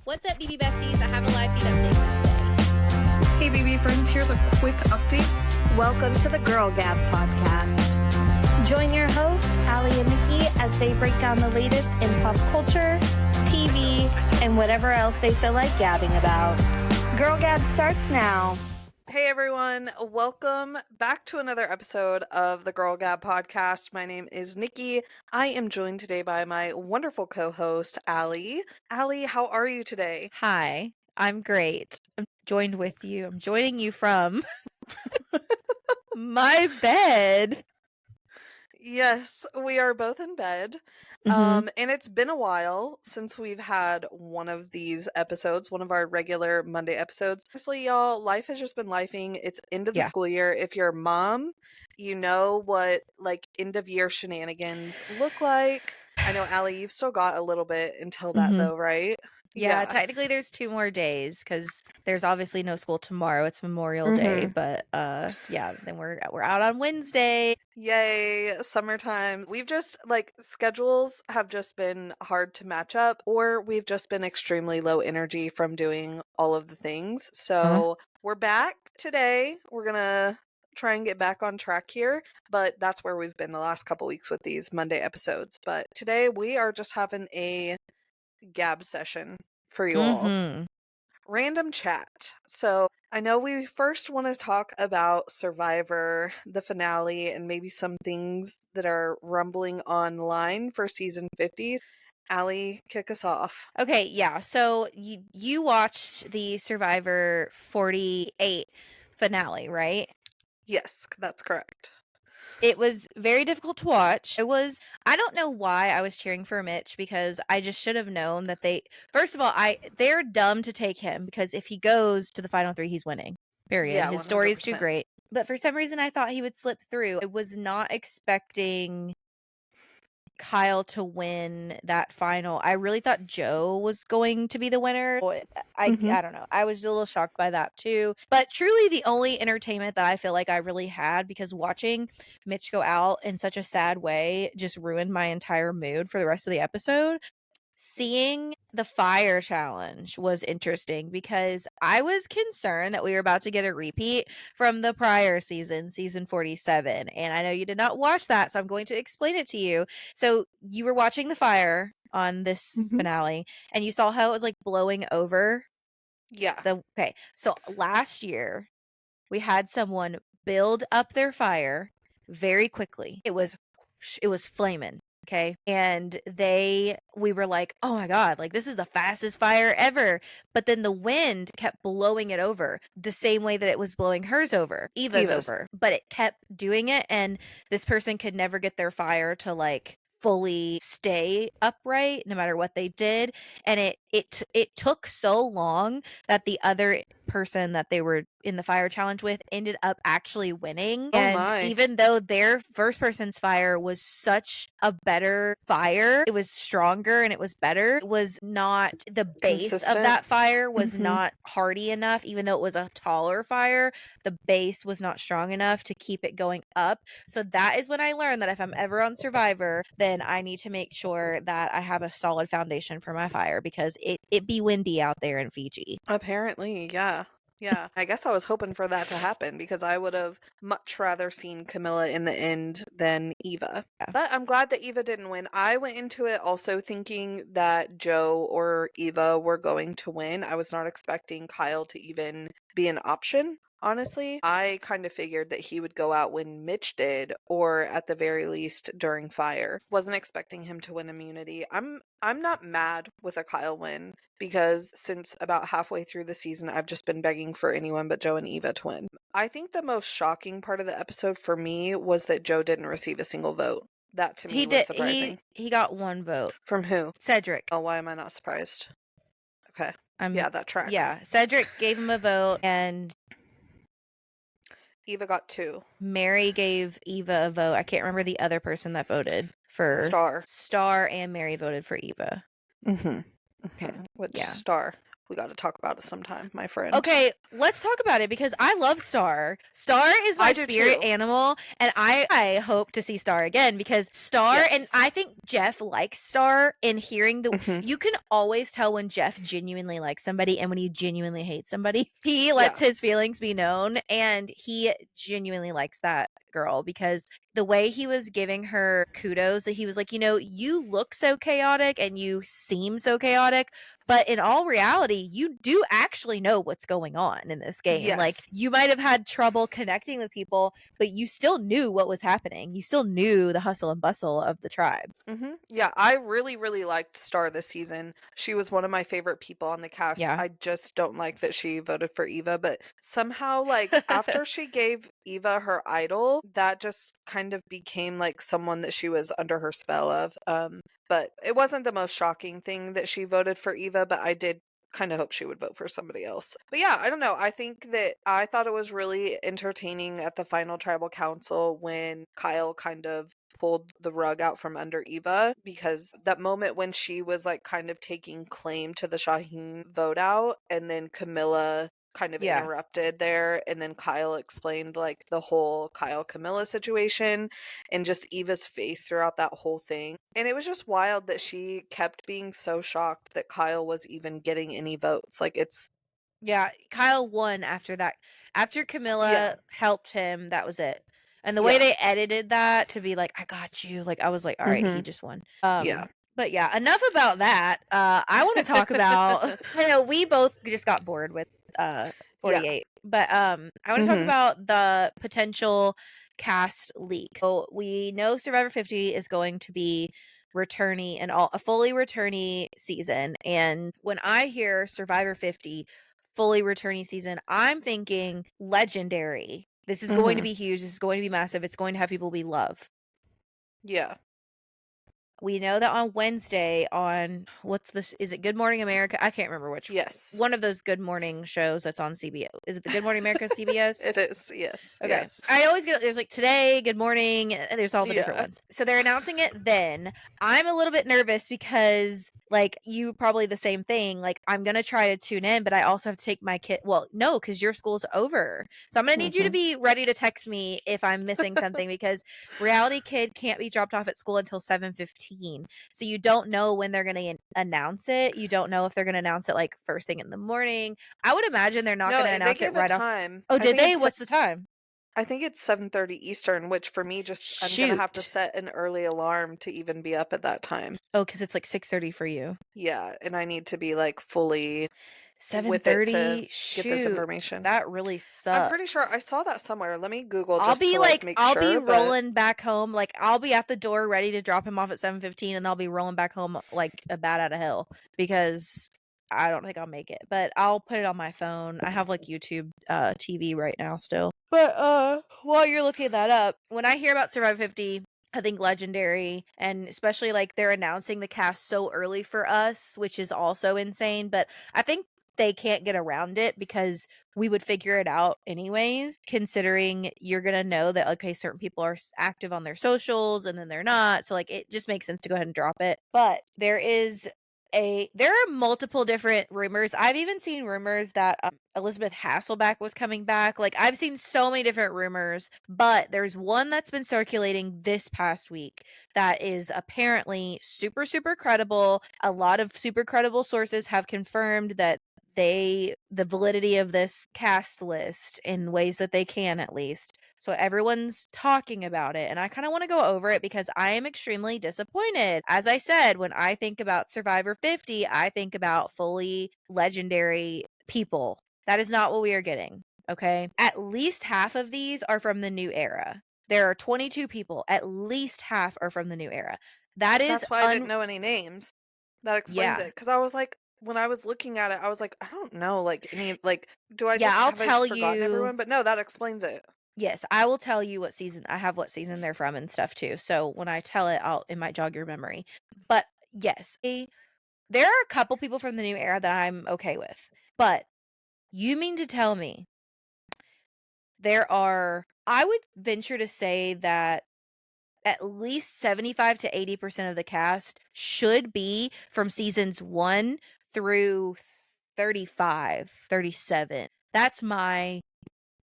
What's up, BB besties? I have a live feed update. Hey, BB friends, here's a quick update. Welcome to the Girl Gab podcast. Join your hosts, Allie and Nikki, as they break down the latest in pop culture, TV, and whatever else they feel like gabbing about. Girl Gab starts now. Hey everyone, welcome back to another episode of the Girl Gab podcast. My name is Nikki. I am joined today by my wonderful co-host, Allie. Allie, how are you today? Hi, I'm great. I'm joining you from my bed. Yes, we are both in bed. Mhm. And it's been a while since we've had one of these episodes, one of our regular Monday episodes. Honestly, y'all, life has just been lifing. It's end of the Yeah. school year. If you're a mom, you know what like end of year shenanigans look like. I know, Allie, you've still got a little bit until that Mhm. though, right? Yeah, technically there's 2 more days because there's obviously no school tomorrow. It's Memorial Day, but yeah, then we're out on Wednesday. Yay, summertime. We've just like schedules have just been hard to match up, or we've just been extremely low energy from doing all of the things. So we're back today. We're gonna try and get back on track here, but that's where we've been the last couple weeks with these Monday episodes. But today we are just having a gab session for you all. Random chat. So I know we first want to talk about Survivor, the finale, and maybe some things that are rumbling online for season 50. Allie, kick us off. Okay, yeah. So you watched the Survivor 48 finale, right? Yes, that's correct. It was very difficult to watch. I don't know why I was cheering for Mitch, because I just should have known that first of all, they're dumb to take him, because if he goes to the final 3, he's winning. Period. Yeah, His story is too 100%. great. But for some reason I thought he would slip through. I was not expecting Kyle to win that final. I really thought Joe was going to be the winner. I don't know. I was a little shocked by that too. But truly the only entertainment that I feel like I really had, because watching Mitch go out in such a sad way just ruined my entire mood for the rest of the episode. Seeing the fire challenge was interesting, because I was concerned that we were about to get a repeat from the prior season 47. And I know you did not watch that, so I'm going to explain it to you. So you were watching the fire on this finale, and you saw how it was like blowing over. Yeah. Okay. So last year, we had someone build up their fire very quickly. It was flaming. Okay. And we were like, oh my God, like this is the fastest fire ever. But then the wind kept blowing it over the same way that it was blowing hers over, Eva's over. But it kept doing it. And this person could never get their fire to like fully stay upright no matter what they did. And it took so long that the other person that they were in the fire challenge with ended up actually winning. Even though their first person's fire was such a better fire, it was stronger and it was better, it was not, the base of that fire was not hardy enough. Even though it was a taller fire, the base was not strong enough to keep it going up. So that is when I learned that if I'm ever on Survivor, then I need to make sure that I have a solid foundation for my fire, because it be windy out there in Fiji. Apparently, yeah. Yeah, I guess I was hoping for that to happen, because I would have much rather seen Camilla in the end than Eva. Yeah. But I'm glad that Eva didn't win. I went into it also thinking that Joe or Eva were going to win. I was not expecting Kyle to even be an option. Honestly, I kind of figured that he would go out when Mitch did, or at the very least during fire. Wasn't expecting him to win immunity. I'm not mad with a Kyle win, because since about halfway through the season, I've just been begging for anyone but Joe and Eva to win. I think the most shocking part of the episode for me was that Joe didn't receive a single vote. That to me was surprising. He got 1 vote. From who? Cedric. Oh, why am I not surprised? Okay. Yeah, that tracks. Yeah, Cedric gave him a vote, and Eva got 2. Mary gave Eva a vote. I can't remember the other person that voted for Star. Star, and Mary voted for Eva. Okay. Which Star? We got to talk about it sometime, my friend. Okay, let's talk about it because I love Star. Star is my I do spirit too. animal, and I hope to see Star again because Star, and Yes. I think Jeff likes Star. In hearing Mhm. you can always tell when Jeff genuinely likes somebody and when he genuinely hates somebody. He lets his feelings be known, and he genuinely likes that girl because the way he was giving her kudos, that he was like, you look so chaotic and you seem so chaotic, but in all reality, you do actually know what's going on in this game. Like, Yes. you might have had trouble connecting with people, but you still knew what was happening. You still knew the hustle and bustle of the tribe. Yeah, I really, really liked Star this season. She was one of my favorite people on the cast. Yeah. I just don't like that she voted for Eva, but somehow, like, after she gave Eva her idol, that just kind of became like someone that she was under her spell of. But it wasn't the most shocking thing that she voted for Eva, but I did kind of hope she would vote for somebody else. But yeah, I don't know. I think that I thought it was really entertaining at the final tribal council when Kyle kind of pulled the rug out from under Eva, because that moment when she was like kind of taking claim to the Shaheen vote out, and then Camilla kind of Yeah. interrupted there, and then Kyle explained like the whole Kyle Camilla situation and just Eva's face throughout that whole thing. And it was just wild that she kept being so shocked that Kyle was even getting any votes. Like it's Yeah, Kyle won after that. After Camilla helped him, that was it. And the way Yeah. they edited that to be like, I got you. Like, I was like, all right, he Mhm. just won. Yeah. But yeah, enough about that. I want to talk about, I know we both just got bored with Yeah. 48, but I want to talk Mhm. about the potential cast leak. So we know Survivor 50 is going to be returnee and a fully returnee season. And when I hear Survivor 50 fully returnee season, I'm thinking legendary. This is going to Mhm. be huge. This is going to be massive. It's going to have people we love. Yeah. We know that on Wednesday on is it Good Morning America? I can't remember which Yes. one of those good morning shows that's on CBS. Is it the Good Morning America CBS? It is. Yes. Okay. Yes. I always get there's like today, good morning, and there's all the different Yeah. ones. So they're announcing it then. I'm a little bit nervous because like you probably the same thing. Like I'm going to try to tune in, but I also have to take my kid. Well, no, cuz your school's over. So I'm going to need you to Mhm. be ready to text me if I'm missing something because Reality Kid can't be dropped off at school until 7:15. So you don't know when they're going to announce it. You don't know if they're going to announce it like first thing in the morning. I would imagine they're not No, going to they announce it gave a right off. time. Oh, I did think they? it's What's the time? I think it's 7:30 Eastern, which for me just I'm gonna have to Shoot. set an early alarm to even be up at that time. Oh, because it's like 6:30 for you. Yeah, and I need to be like fully with it to 7:30? get this Shoot. information. That really I'm pretty sure I sucks. saw that somewhere. Let me Google I'll just be to like, make I'll be sure, but rolling back home. Like, I'll be at the door ready to drop him off at 7:15, and I'll be rolling back home like a bat out of hell because I don't think I'll make it. But I'll put it on my phone. I have like YouTube TV right now still. But while you're looking that up, when I hear about Survivor 50, I think legendary, and especially like they're announcing the cast so early for us, which is also insane. But I think they can't get around it because we would figure it out anyways, considering you're going to know that, okay, certain people are active on their socials and then they're not. So, like, it just makes sense to go ahead and drop it. But there are multiple different rumors. I've even seen rumors that Elizabeth Hasselbeck was coming back. Like, I've seen so many different rumors, but there's one that's been circulating this past week that is apparently super, super credible. A lot of super credible sources have confirmed that the validity of this cast list in ways that they can, at least. So everyone's talking about it, and I kind of want to go over it because I am extremely disappointed. As I said, when I think about Survivor 50, I think about fully legendary people. That is not what we are getting, okay? At least half of these are from the new era. There are 22 people. At least half are from the new era. That is that's why I didn't know any names. That explains yeah. it. Because I was like, when I was looking at it, I was like, I don't know, like any like do I Yeah, just I'll have I tell just forgotten you. everyone? But no, that explains it. Yes, I will tell you what season what season they're from and stuff too. So when I tell it, it might jog your memory. But yes, there are a couple people from the new era that I'm okay with. But you mean to tell me I would venture to say that at least 75 to 80% of the cast should be from seasons 1 through 35, 37. That's my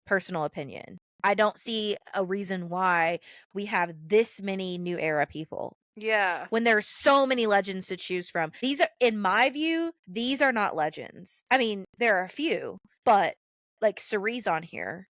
personal opinion. I don't see a reason why we have this many new era people Yeah. when there's so many legends to choose from. These are, in my view, these are not legends. I mean, there are a few, but like Cerie's on here,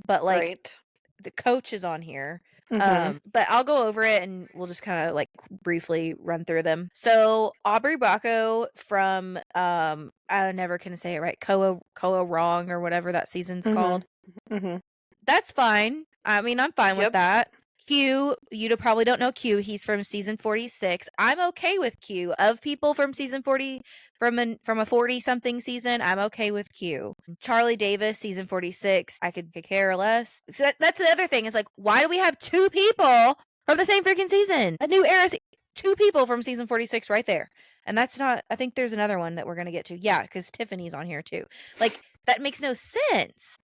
but like Right. the coach is on here. Mhm. But I'll go over it and we'll just kind of like briefly run through them. So Aubrey Bracco from I never can say it right, Koa Wrong or whatever that season's called. Mhm. That's fine. I mean, I'm fine with Yep. that. Q, you probably don't know Q. He's from season 46. I'm okay with Q. Of people from season 40, from a 40-something season, I'm okay with Q. Charlie Davis, season 46, I could care less. So that's the other thing. Is like, why do we have two people from the same freaking season? A new era, two people from season 46 right there. And that's not, I think there's another one that we're going to get to. Yeah, because Tiffany's on here too. Like, that makes no sense.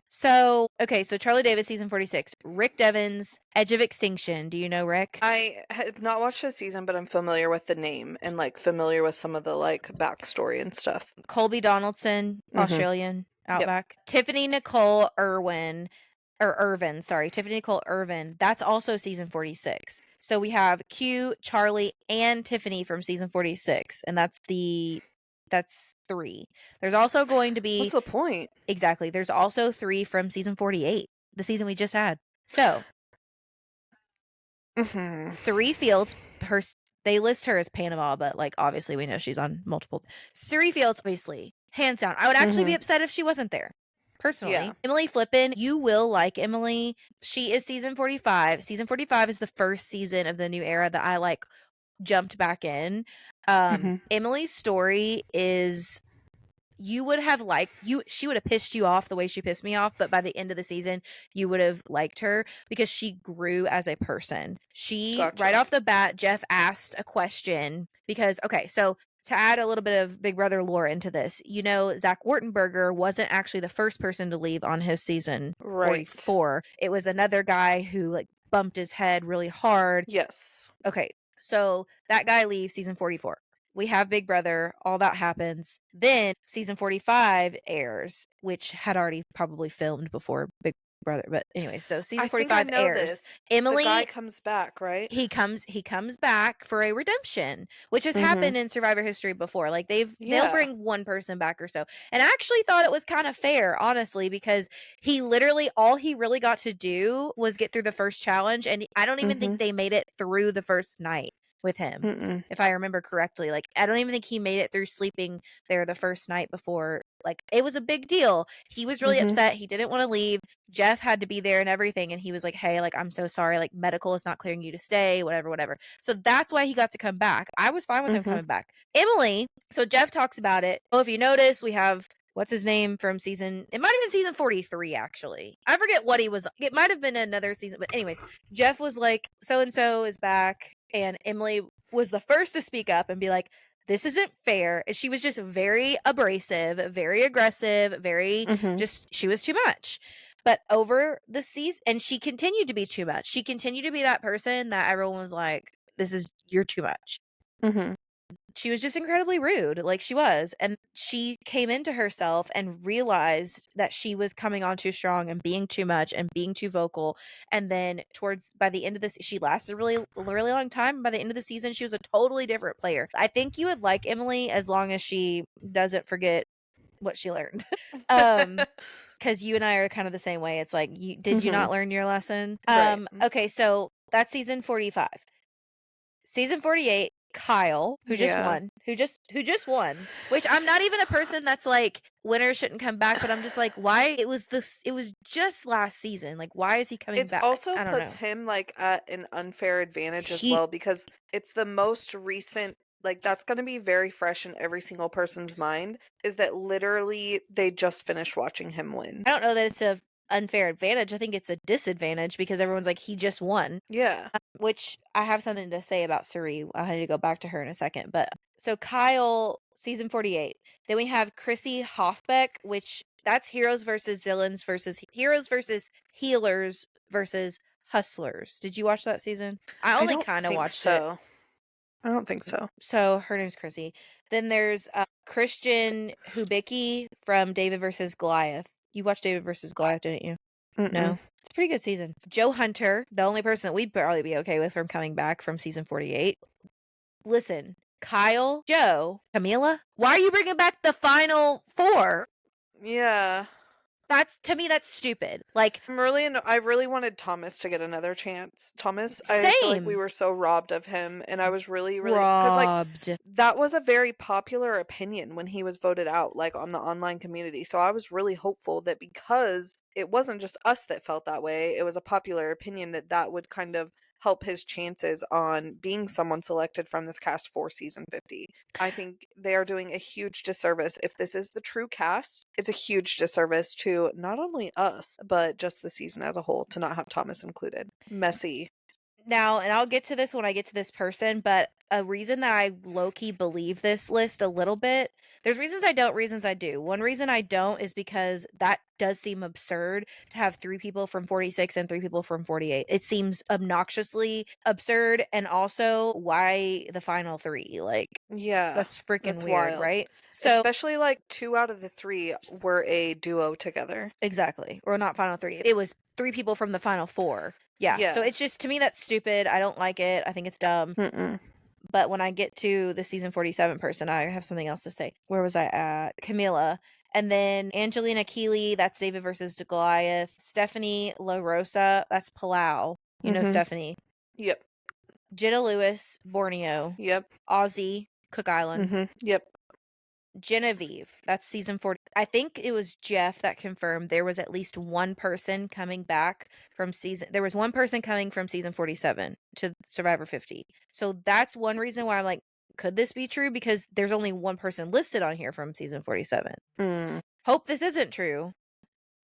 So, okay, so Charlie Davis, season 46. Rick Devens, Edge of Extinction. Do you know Rick? I have not watched this season, but I'm familiar with the name and like familiar with some of the like backstory and stuff. Colby Donaldson, Australian Outback. Yep. Tiffany Nicole Irwin, Tiffany Nicole Irvin. That's also season 46. So we have Q, Charlie, and Tiffany from season 46, and that's 3. There's also going to be What's the point? Exactly. There's also 3 from season 48, the season we just had. So, Cerie Fields, they list her as Panama, but like obviously we know she's on multiple. Cerie Fields, obviously, hands down. I would actually be upset if she wasn't there. Personally, Yeah. Emily Flippin, you will like Emily. She is season 45. Season 45 is the first season of the new era that I like jumped back in. Emily's story is, you would have liked she would have pissed you off the way she pissed me off, but by the end of the season you would have liked her because she grew as a person. Gotcha. Right off the bat, Jeff asked a question because, okay, so to add a little bit of Big Brother lore into this, Zach Wartenberger wasn't actually the first person to leave on his season 44. It was another guy who like bumped his head really hard. Yes. Okay, so that guy leaves season 44. We have Big Brother, all that happens. Then season 45 airs, which had already probably filmed before Big Brother. But anyway, so season 45 airs. Emily, the guy comes back, right? He comes back for a redemption, which has happened in Survivor history before. Like they'll bring one person back or so. And I actually thought it was kind of fair, honestly, because all he really got to do was get through the first challenge, and I don't even think they made it through the first night with him, if I remember correctly. Like, I don't even think he made it through sleeping there the first night before. Like, it was a big deal. He was really upset. He didn't want to leave. Jeff had to be there and everything, and he was like, hey, like, I'm so sorry, like, medical is not clearing you to stay, whatever. So that's why he got to come back. I was fine with him coming back. Emily, so Jeff talks about it. Oh, if you notice, we have, what's his name from it might have been season 43, actually. I forget what he was. It might have been another season, but anyways, Jeff was like, so-and-so is back. And Emily was the first to speak up and be like, this isn't fair. And she was just very abrasive, very aggressive, very she was too much. But over the season, and she continued to be too much. She continued to be that person that everyone was like, you're too much. She was just incredibly rude, like she was. And she came into herself and realized that she was coming on too strong and being too much and being too vocal. And then by the end of this, she lasted a really, really long time. By the end of the season, she was a totally different player. I think you would like Emily as long as she doesn't forget what she learned. Because you and I are kind of the same way. It's like, did you not learn your lesson? Right. Okay, so that's season 45. Season 48, Kyle, who just won, which I'm not even a person that's like, winners shouldn't come back, but I'm just like, why? It was just last season. Like, why is he coming back? It also I don't puts know. him like at an unfair advantage as well, because it's the most recent, like that's going to be very fresh in every single person's mind, is that literally they just finished watching him win. I don't know that it's a unfair advantage. I think it's a disadvantage because everyone's like, he just won. Yeah. Which I have something to say about Cerie. I need to go back to her in a second. But so Kyle, season 48. Then we have Chrissy Hoffbeck, which that's heroes versus healers versus hustlers. Did you watch that season? I only kind of watched it. I don't think so. So her name's Chrissy. Then there's Christian Hubicki from David versus Goliath. You watched David versus Goliath, didn't you? No. It's a pretty good season. Joe Hunter, the only person that we'd probably be okay with from coming back from season 48. Listen, Kyle, Joe, Camila, why are you bringing back the final 4? Yeah. To me, that's stupid. Like, I really wanted Thomas to get another chance. Thomas, I feel like we same. were so robbed of him, and I was really, because like Robbed. that was a very popular opinion when he was voted out, like on the online community. So I was really hopeful that because it wasn't just us that felt that way, it was a popular opinion that would kind of help his chances on being someone selected from this cast for season 50. I think they are doing a huge disservice. If this is the true cast, it's a huge disservice to not only us, but just the season as a whole to not have Thomas included. Messy. Now, and I'll get to this when I get to this person, but a reason that I low-key believe this list a little bit, there's reasons I don't, reasons I do. One reason I don't is because that does seem absurd to have 3 people from 46 and 3 people from 48. It seems obnoxiously absurd, and also why the final 3? Like, Yeah. that's freaking That's weird, wild. right? So especially like 2 out of the 3 were a duo together. exactly. Or not final 3. It was 3 people from the final 4. Yeah. So Yeah. it's just, to me, that's stupid. I don't like it. I think it's dumb. But when I get to the season 47 person, I have something else to say. Where was I at? Camila. And then Angelina Keeley, that's David versus Goliath. Stephanie La Rosa, that's Palau. You know Stephanie. Yep. Jenna Lewis, Borneo. Yep. Aussie, Cook Islands. Yep. Genevieve, that's season 40. I think it was Jeff that confirmed there was at least one person coming back from there was one person coming from season 47 to Survivor 50. So that's one reason why I'm like, could this be true? Because there's only one person listed on here from season 47. Hope this isn't true,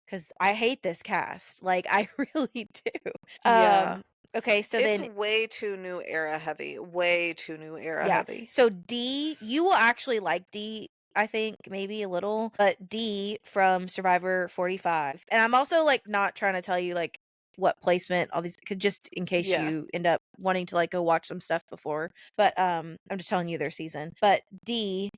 because I hate this cast. Like, I really do. Yeah. Okay, so it's then way too new era heavy. Way too new era yeah. heavy. So D, you will actually like D, I think, maybe a little, but D from Survivor 45. And I'm also like not trying to tell you like what placement all these could, just in case Yeah. you end up wanting to like go watch some stuff before. But I'm just telling you their season. But D,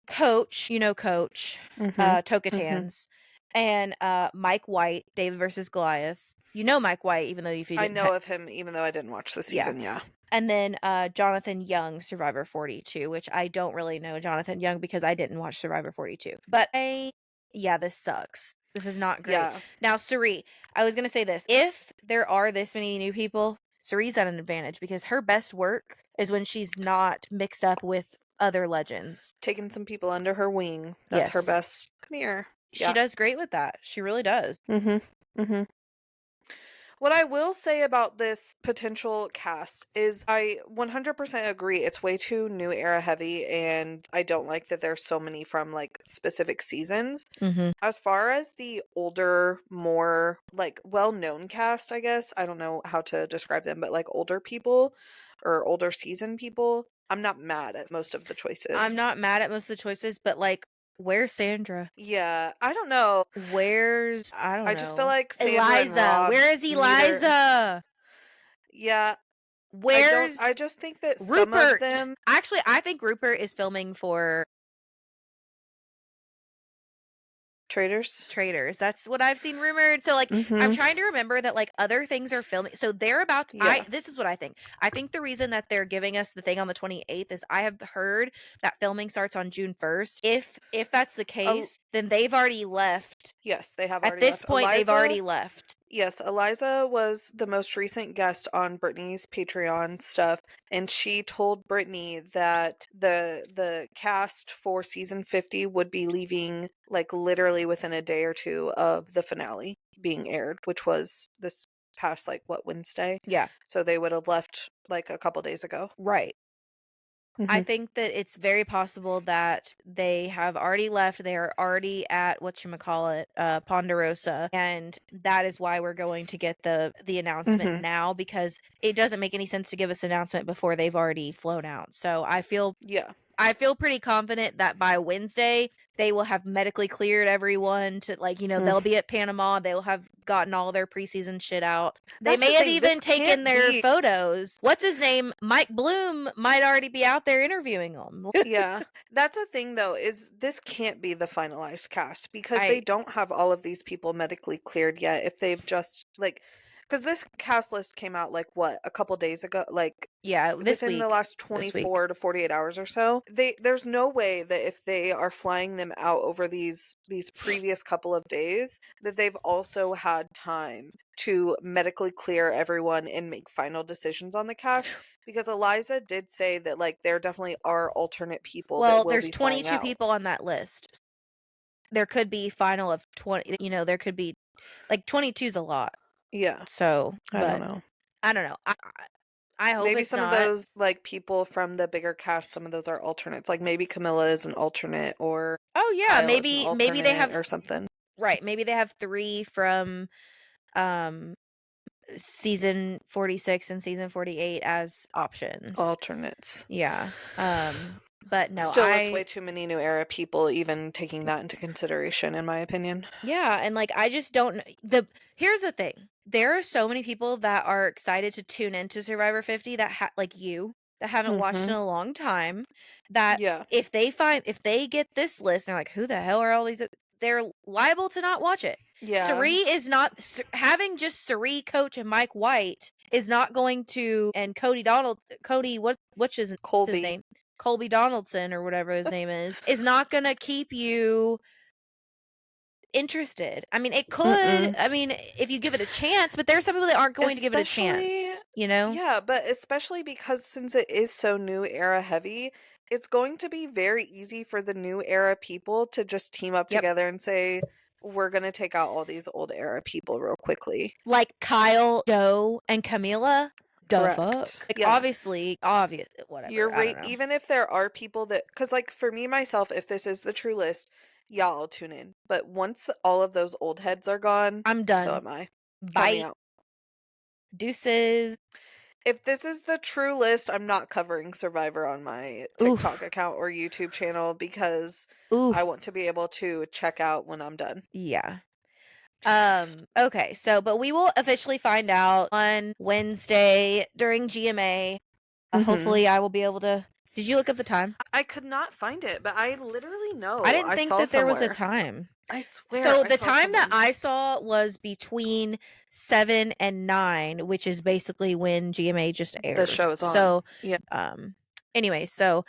Coach, Coach, Tokatans, and Mike White, David versus Goliath. You know Mike White, even though if you I didn't know of him, even though I didn't watch the season. Yeah. And then Jonathan Young, Survivor 42, which I don't really know Jonathan Young because I didn't watch Survivor 42. But this sucks. This is not great. Yeah. Now, Suri, I was going to say this. If there are this many new people, Suri's at an advantage because her best work is when she's not mixed up with other legends. Taking some people under her wing. That's her Yes. best. Come here. She does great with that. She really does. What I will say about this potential cast is I 100% agree it's way too new era heavy, and I don't like that there's so many from like specific seasons. As far as the older, more like well-known cast, I guess, I don't know how to describe them, but like older people or older season people, I'm not mad at most of the choices. I'm not mad at most of the choices, but like, where's Sandra? Yeah, I don't know. I don't know. I just feel like Sandra Eliza. and Rob, Where is Eliza? Yeah. Where's I just think that Rupert? some of them... Actually, I think Rupert is filming for Traitors. That's what I've seen rumored. So like, I'm trying to remember that like other things are filming. So they're about to, this is what I think. I think the reason that they're giving us the thing on the 28th is I have heard that filming starts on June 1st. If that's the case, then they've already left. Yes, they have already left. At this point, they've already left. Yes, Eliza was the most recent guest on Brittany's Patreon stuff, and she told Brittany that the cast for season 50 would be leaving like literally within a day or two of the finale being aired, which was this past like Wednesday? Yeah. So they would have left like a couple days ago. Right. I think that it's very possible that they have already left. They are already at Ponderosa, and that is why we're going to get the announcement now, because it doesn't make any sense to give us an announcement before they've already flown out. So I feel I feel pretty confident that by Wednesday they will have medically cleared everyone to, like, they'll be at Panama. They will have gotten all their preseason shit out. They That's may the have thing, even this taken can't their be- photos. What's his name? Mike Bloom might already be out there interviewing them. Yeah. That's the thing, though, is this can't be the finalized cast because they I don't have all of these people medically cleared yet. If they've just, like, because this cast list came out, like, what, a couple days ago? Like, yeah, this within the week. last This week. 24 to 48 hours or so. There's no way that if they are flying them out over these previous couple of days, that they've also had time to medically clear everyone and make final decisions on the cast. Because Eliza did say that, like, there definitely are alternate people that Well, will there's be flying 22 out. people on that list. There could be final of 20, there could be, like, 22 is a lot. Yeah, So, I don't but know. I don't know. I hope Maybe it's some of not. those, like, people from the bigger cast, some of those are alternates. Like, maybe Camilla is an alternate, or Oh yeah, Kyle is an maybe they alternate have or something. right. Maybe they have 3 from season 46 and season 48 as options. Alternates. Yeah. But no, Still, it's way too many New Era people even taking that into consideration, in my opinion. Yeah, and, like, I just don't here's the thing. There are so many people that are excited to tune into Survivor 50 that like you, that haven't watched in a long time, that Yeah. if they get this list and they're like, who the hell are all these? They're liable to not watch it. Yeah. Sari is not having just Sari, Coach, and Mike White is not going to, and Cody what's his Colby. name? Colby Donaldson or whatever his name is not gonna keep you interested. I mean, it could. I mean, if you give it a chance, but there are some people that aren't going to give it a chance, Yeah, but especially because since it is so New Era heavy, it's going to be very easy for the New Era people to just team up Yep. together and say, we're going to take out all these Old Era people real quickly. Like Kyle, Joe, and Camila. Correct. Like, Yeah. obviously, whatever. You're I right. don't know. Even if there are people that, because, like, for me, myself, if this is the true list, yeah, I'll tune in. But once all of those old heads are gone, I'm done. so am I. Count Bye. me out. Deuces. If this is the true list, I'm not covering Survivor on my TikTok account or YouTube channel because I want to be able to check out when I'm done. Yeah. Okay, so but we will officially find out on Wednesday during GMA. Hopefully I will be able to. Did you look up the time? I could not find it, but I literally know. I didn't think saw that there was a somewhere. time. I swear. So I the saw time that someone. I saw was between 7 and 9, which is basically when GMA just airs. The show is on. So yeah. Anyway, so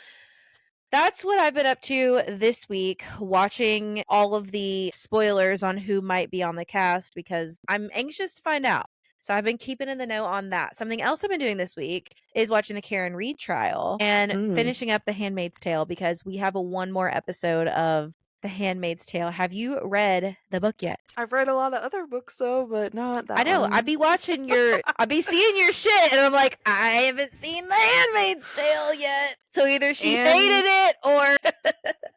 that's what I've been up to this week, watching all of the spoilers on who might be on the cast because I'm anxious to find out. So I've been keeping in the know on that. Something else I've been doing this week is watching the Karen Reed trial and finishing up The Handmaid's Tale because we have one more episode of The Handmaid's Tale. Have you read the book yet? I've read a lot of other books though, but not that I know. one. I'd be watching I'd be seeing your shit, and I'm like, I haven't seen The Handmaid's Tale yet. So either she hated it or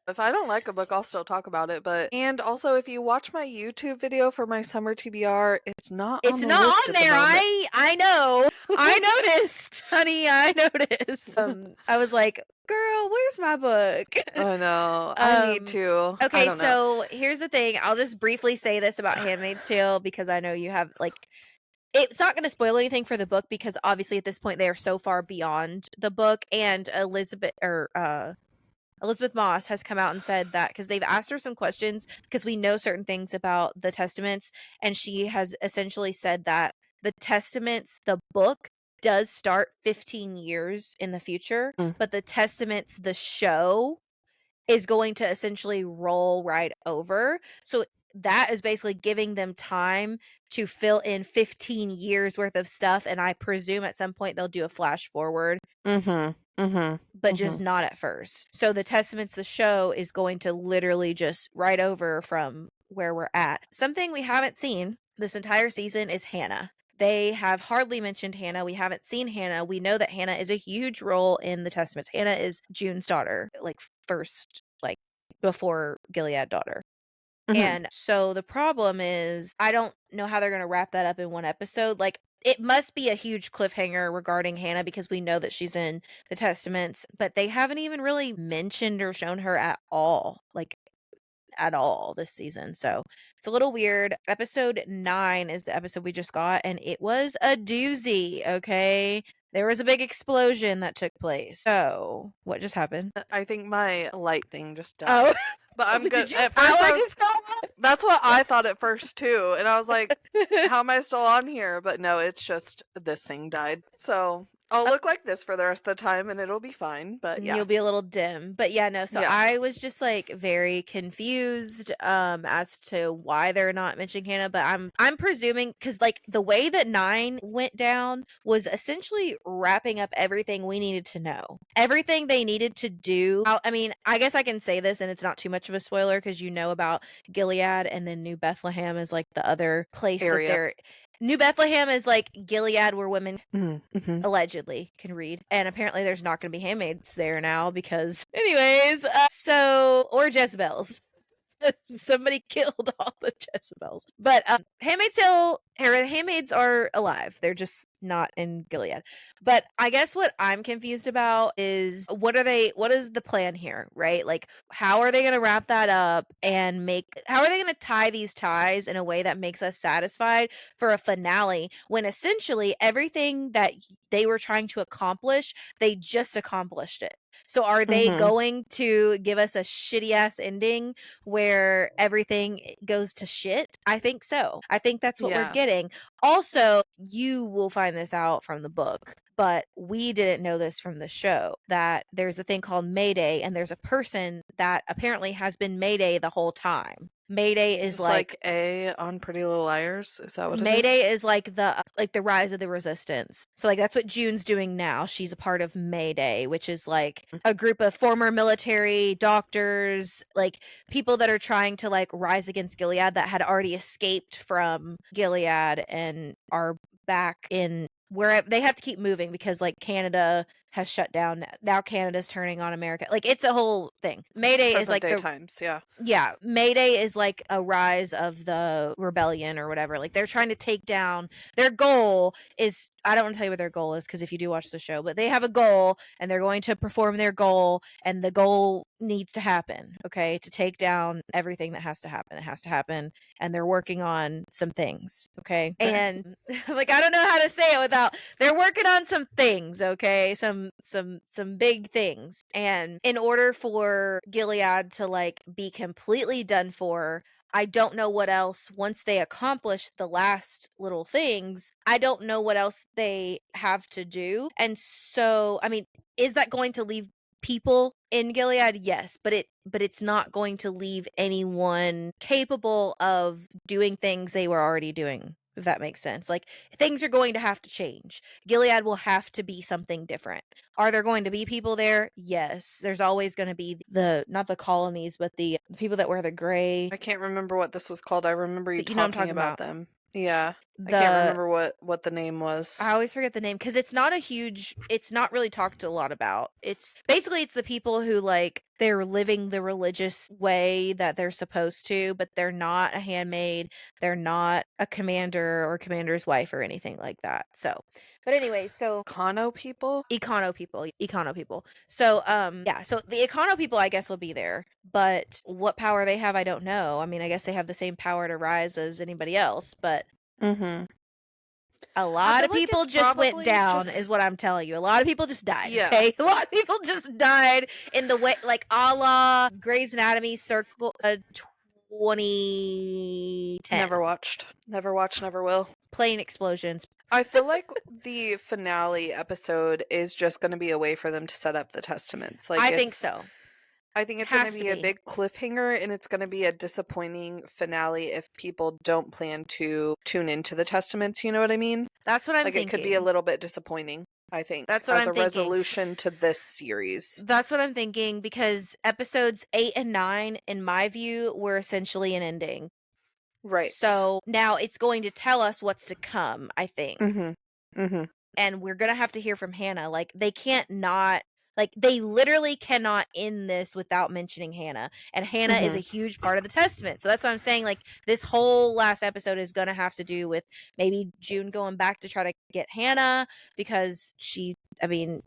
if I don't like a book, I'll still talk about it. And also, if you watch my YouTube video for my summer TBR, it's not on the list on at the there. moment. I know. I noticed, honey. I noticed. I was like, girl, where's my book? I know. I need to. Okay, so here's the thing. I'll just briefly say this about Handmaid's Tale because I know you have it's not going to spoil anything for the book because obviously at this point they are so far beyond the book, and Elizabeth Moss has come out and said that because they've asked her some questions because we know certain things about the Testaments, and she has essentially said that the Testaments, the book, does start 15 years in the future, but the Testaments, the show, is going to essentially roll right over. So that is basically giving them time to fill in 15 years worth of stuff, and I presume at some point they'll do a flash forward. But just not at first. So the Testaments, the show, is going to literally just right over from where we're at. Something we haven't seen this entire season is Hannah. They have hardly mentioned Hannah. We haven't seen Hannah. We know that Hannah is a huge role in the Testaments. Hannah is June's daughter, first, before Gilead daughter. And so the problem is, I don't know how they're going to wrap that up in one episode. it must be a huge cliffhanger regarding Hannah because we know that she's in the Testaments, but they haven't even really mentioned or shown her at all, like at all this season. So it's a little weird. Episode 9 is the episode we just got, and it was a doozy, okay? There was a big explosion that took place. So, what just happened? I think my light thing just Oh, died. But I'm Did good. your At first, power I was, just go out? that's what I thought at first too, and I was like, "How am I still on here?" But no, it's just this thing died. So I'll look like this for the rest of the time, and it'll be fine. But yeah, You'll be a little dim. But yeah, no, so Yeah. I was just like very confused as to why they're not mentioning Hannah, but I'm presuming cuz like the way that 9 went down was essentially wrapping up everything we needed to know. Everything they needed to do. I mean, I guess I can say this and it's not too much of a spoiler cuz you know about Gilead and then New Bethlehem is like the other place Area. that they're New Bethlehem is like Gilead where women Mm-hmm. allegedly can read, and apparently there's not going to be handmaids there now because anyways, or Jezebels. Somebody killed all the Jezebels. But handmaids are alive. They're just not in Gilead. But I guess what I'm confused about is what is the plan here, right? Like how are they going to wrap that up and how are they going to tie these ties in a way that makes us satisfied for a finale when essentially everything that they were trying to accomplish, they just accomplished it. So are they Mhm. going to give us a shitty ass ending where everything goes to shit? I think so. I think that's what we're Yeah. getting. Also, you will find this out from the book, but we didn't know this from the show that there's a thing called Mayday, and there's a person that apparently has been Mayday the whole time. Mayday Is is this like A on Pretty Little Liars? Is that what it is? Mayday is like the rise of the resistance. So like that's what June's doing now. She's a part of Mayday, which is like a group of former military doctors, like people that are trying to like rise against Gilead that had already escaped from Gilead and are back in where they have to keep moving because like Canada has shut down. Now Canada's turning on America. Like it's a whole thing. Mayday is Present like day times, yeah. yeah, Mayday is like a rise of the rebellion or whatever. Like they're trying to take down their goal is I don't want to tell you what their goal is because if you do watch the show, but they have a goal and they're going to perform their goal and the goal needs to happen, okay? To take down everything that has to happen. It has to happen and they're working on some things, okay? And like I don't know how to say it without they're working on some things, okay? Some big things. And in order for Gilead to like be completely done for, I don't know what else once they accomplish the last little things, I don't know what else they have to do. And so, I mean, is that going to leave people in Gilead? Yes, but it's not going to leave anyone capable of doing things they were already doing, if that makes sense. Like things are going to have to change. Gilead will have to be something different. Are there going to be people there? Yes. There's always going to be not the colonies, but the people that wear the gray. I can't remember what this was called. I remember you But you know what I'm talking talking about about. them. Yeah. I can't remember what the name was. I always forget the name because it's not really talked a lot about. It's the people who like they're living the religious way that they're supposed to, but they're not a handmaid. They're not a commander or commander's wife or anything like that. So, but anyway, so Econo people? Econo people. So, yeah, so the Econo people I guess will be there, but what power they have, I don't know. I mean, I guess they have the same power to rise as anybody else, but Mm-hmm. a lot of feel like people it's just went probably down, just- is what I'm telling you. A lot of people just died. Yeah. Okay, a lot of people just died in the way, like a la Grey's Anatomy Circle 2010. Never watched, never will. Plane explosions. I feel like the finale episode is just going to be a way for them to set up the Testaments. Like I think so. I think it's going Has to to be a be. big cliffhanger, and it's going to be a disappointing finale if people don't plan to tune into the Testaments. You know what I mean? That's what I'm like thinking. It could be a little bit disappointing. I think That's what as I'm a thinking. resolution to this series. That's what I'm thinking because episodes 8 and 9, in my view, were essentially an ending. Right. So now it's going to tell us what's to come, I think. Mm-hmm. Mm-hmm. And we're going to have to hear from Hannah. Like, they can't not Like, they literally cannot end this without mentioning Hannah, and Hannah is a huge part of the testament. So that's why I'm saying, like, this whole last episode is gonna have to do with maybe June going back to try to get Hannah, because Hannah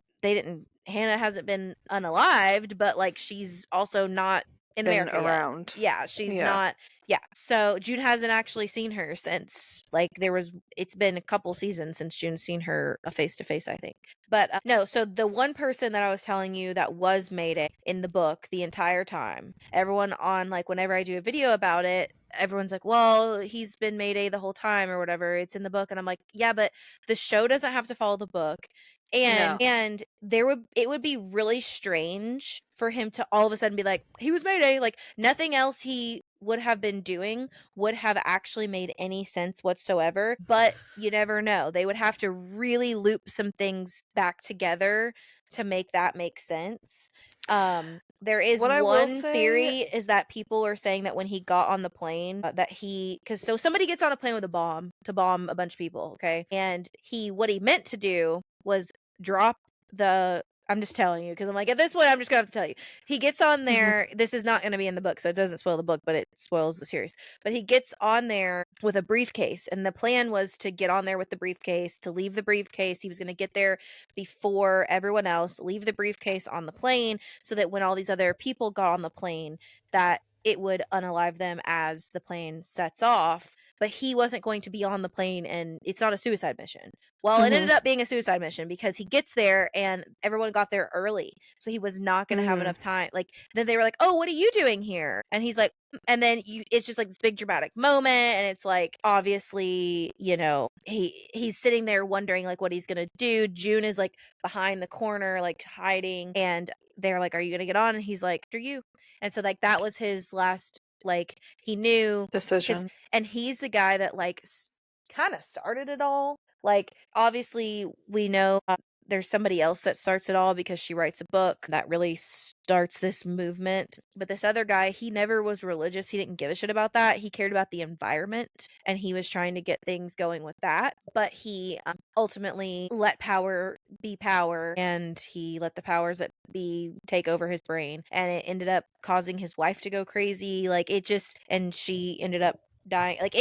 hasn't been unalived, but, like, she's also not in Been America yet. around. Yeah, she's Yeah. not. Yeah, so June hasn't actually seen her since, like, it's been a couple seasons since June's seen her face to face, I think. But no, so the one person that I was telling you that was Mayday in the book the entire time, everyone on, like, whenever I do a video about it, everyone's like, well, he's been Mayday the whole time or whatever. It's in the book. And I'm like, yeah, but the show doesn't have to follow the book. No. And it would be really strange for him to all of a sudden be like, he was Mayday. Like, nothing else he would have been doing would have actually made any sense whatsoever. But you never know. They would have to really loop some things back together to make that make sense. There is What I will one say- theory is that people are saying that when he got on the plane, so somebody gets on a plane with a bomb to bomb a bunch of people, okay? And what he meant to do was drop I'm just telling you, because I'm like, at this point, I'm just gonna have to tell you. He gets on there. This is not going to be in the book, so it doesn't spoil the book, but it spoils the series. But he gets on there with a briefcase, and the plan was to get on there with the briefcase, to leave the briefcase. He was going to get there before everyone else, leave the briefcase on the plane, so that when all these other people got on the plane, that it would unalive them as the plane sets off. But he wasn't going to be on the plane, and it's not a suicide mission. Well, it ended up being a suicide mission because he gets there and everyone got there early. So he was not going to have enough time. Like, then they were like, oh, what are you doing here? And he's like, and then it's just like this big dramatic moment. And it's like, obviously, he's sitting there wondering like what he's going to do. June is like behind the corner, like hiding. And they're like, are you going to get on? And he's like, after you. And so like, that was his last, like, he knew decision. And he's the guy that like kind of started it all. Like, obviously, we know there's somebody else that starts it all because she writes a book that really starts this movement. But this other guy, he never was religious. He didn't give a shit about that. He cared about the environment, and he was trying to get things going with that. But he ultimately let power be power, and he let the powers that be take over his brain. And it ended up causing his wife to go crazy. Like, and she ended up dying. Like,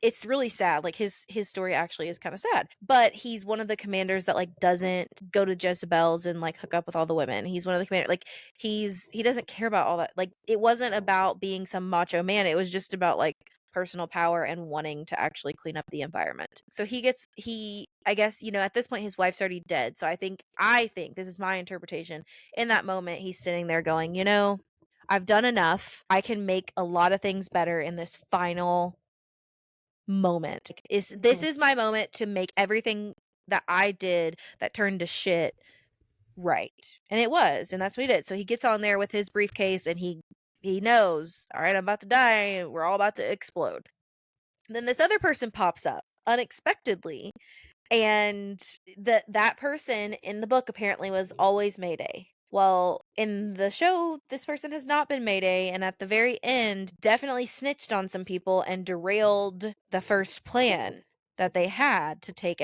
it's really sad. Like, his story actually is kind of sad. But he's one of the commanders that like doesn't go to Jezebel's and like hook up with all the women. He's one of the commanders. Like, he doesn't care about all that. Like, it wasn't about being some macho man. It was just about like personal power and wanting to actually clean up the environment. So I guess, at this point his wife's already dead. So I think this is my interpretation. In that moment, he's sitting there going, I've done enough. I can make a lot of things better in this final moment. This is my moment to make everything that I did that turned to shit right. And it was, and that's what he did. So he gets on there with his briefcase and he knows, all right, I'm about to die, we're all about to explode. Then this other person pops up unexpectedly, and that person in the book apparently was always Mayday. Well, in the show, this person has not been Mayday, and at the very end, definitely snitched on some people and derailed the first plan that they had to take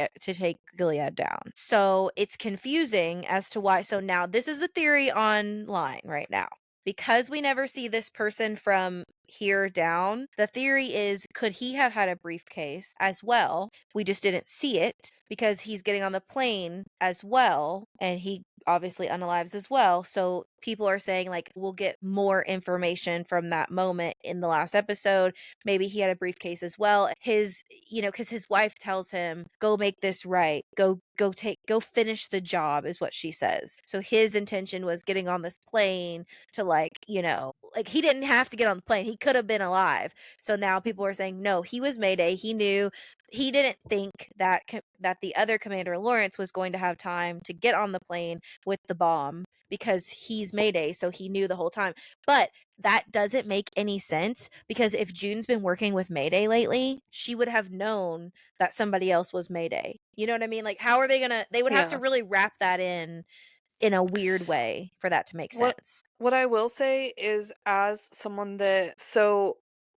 Gilead down. So it's confusing as to why. So now this is a theory online right now. Because we never see this person from here down, the theory is, could he have had a briefcase as well? We just didn't see it because he's getting on the plane as well, and he obviously unalives as well. So people are saying like, we'll get more information from that moment in the last episode. Maybe he had a briefcase as well. Because his wife tells him, go make this right. Go finish the job is what she says. So his intention was getting on this plane to like he didn't have to get on the plane. He could have been alive. So now people are saying, no, he was Mayday. He knew. He didn't think that the other Commander Lawrence was going to have time to get on the plane with the bomb because he's Mayday, so he knew the whole time. But that doesn't make any sense because if June's been working with Mayday lately, she would have known that somebody else was Mayday. You know what I mean? Like, how are they gonna? They would have to really wrap that in a weird way for that to make sense. What I will say is, as someone that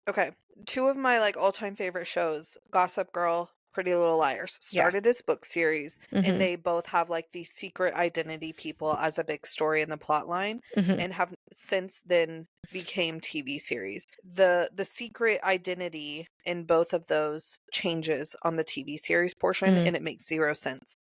okay, two of my like all-time favorite shows, Gossip Girl Pretty Little Liars. Started as book series, and they both have like these secret identity people as a big story in the plot line, and have since then became TV series. The secret identity in both of those changes on the TV series portion, and it makes zero sense.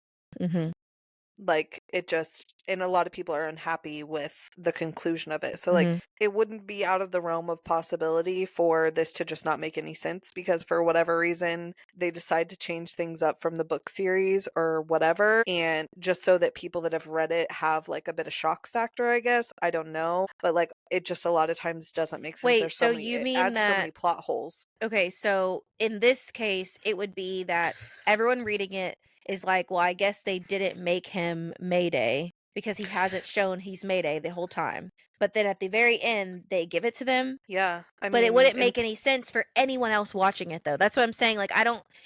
Like, it just, and a lot of people are unhappy with the conclusion of it. So, like, it wouldn't be out of the realm of possibility for this to just not make any sense, because for whatever reason, they decide to change things up from the book series or whatever, and just so that people that have read it have, like, a bit of shock factor, I guess. I don't know. But, like, it just a lot of times doesn't make sense. Wait, There's so many, you it mean adds so that- many plot holes. Okay, so in this case, it would be that everyone reading it is like, well, I guess they didn't make him Mayday because he hasn't shown he's Mayday the whole time. But then at the very end, they give it to them. Yeah. But it wouldn't make any sense for anyone else watching it, though. That's what I'm saying. Like,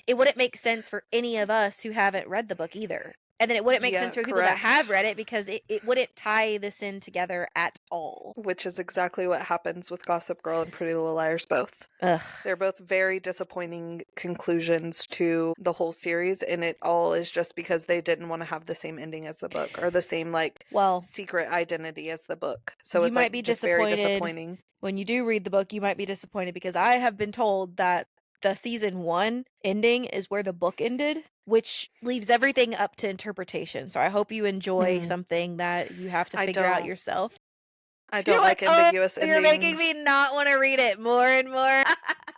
it wouldn't make sense for any of us who haven't read the book either. And then it wouldn't make sense for people that have read it, because it wouldn't tie this in together at all. Which is exactly what happens with Gossip Girl and Pretty Little Liars both. Ugh. They're both very disappointing conclusions to the whole series, and it all is just because they didn't want to have the same ending as the book, or the same, like, secret identity as the book. So you it's might like be just very disappointed. disappointing. When you do read the book, you might be disappointed, because I have been told that the season 1 ending is where the book ended, which leaves everything up to interpretation. So I hope you enjoy something that you have to figure out yourself. I don't like ambiguous endings. You're making me not want to read it more and more.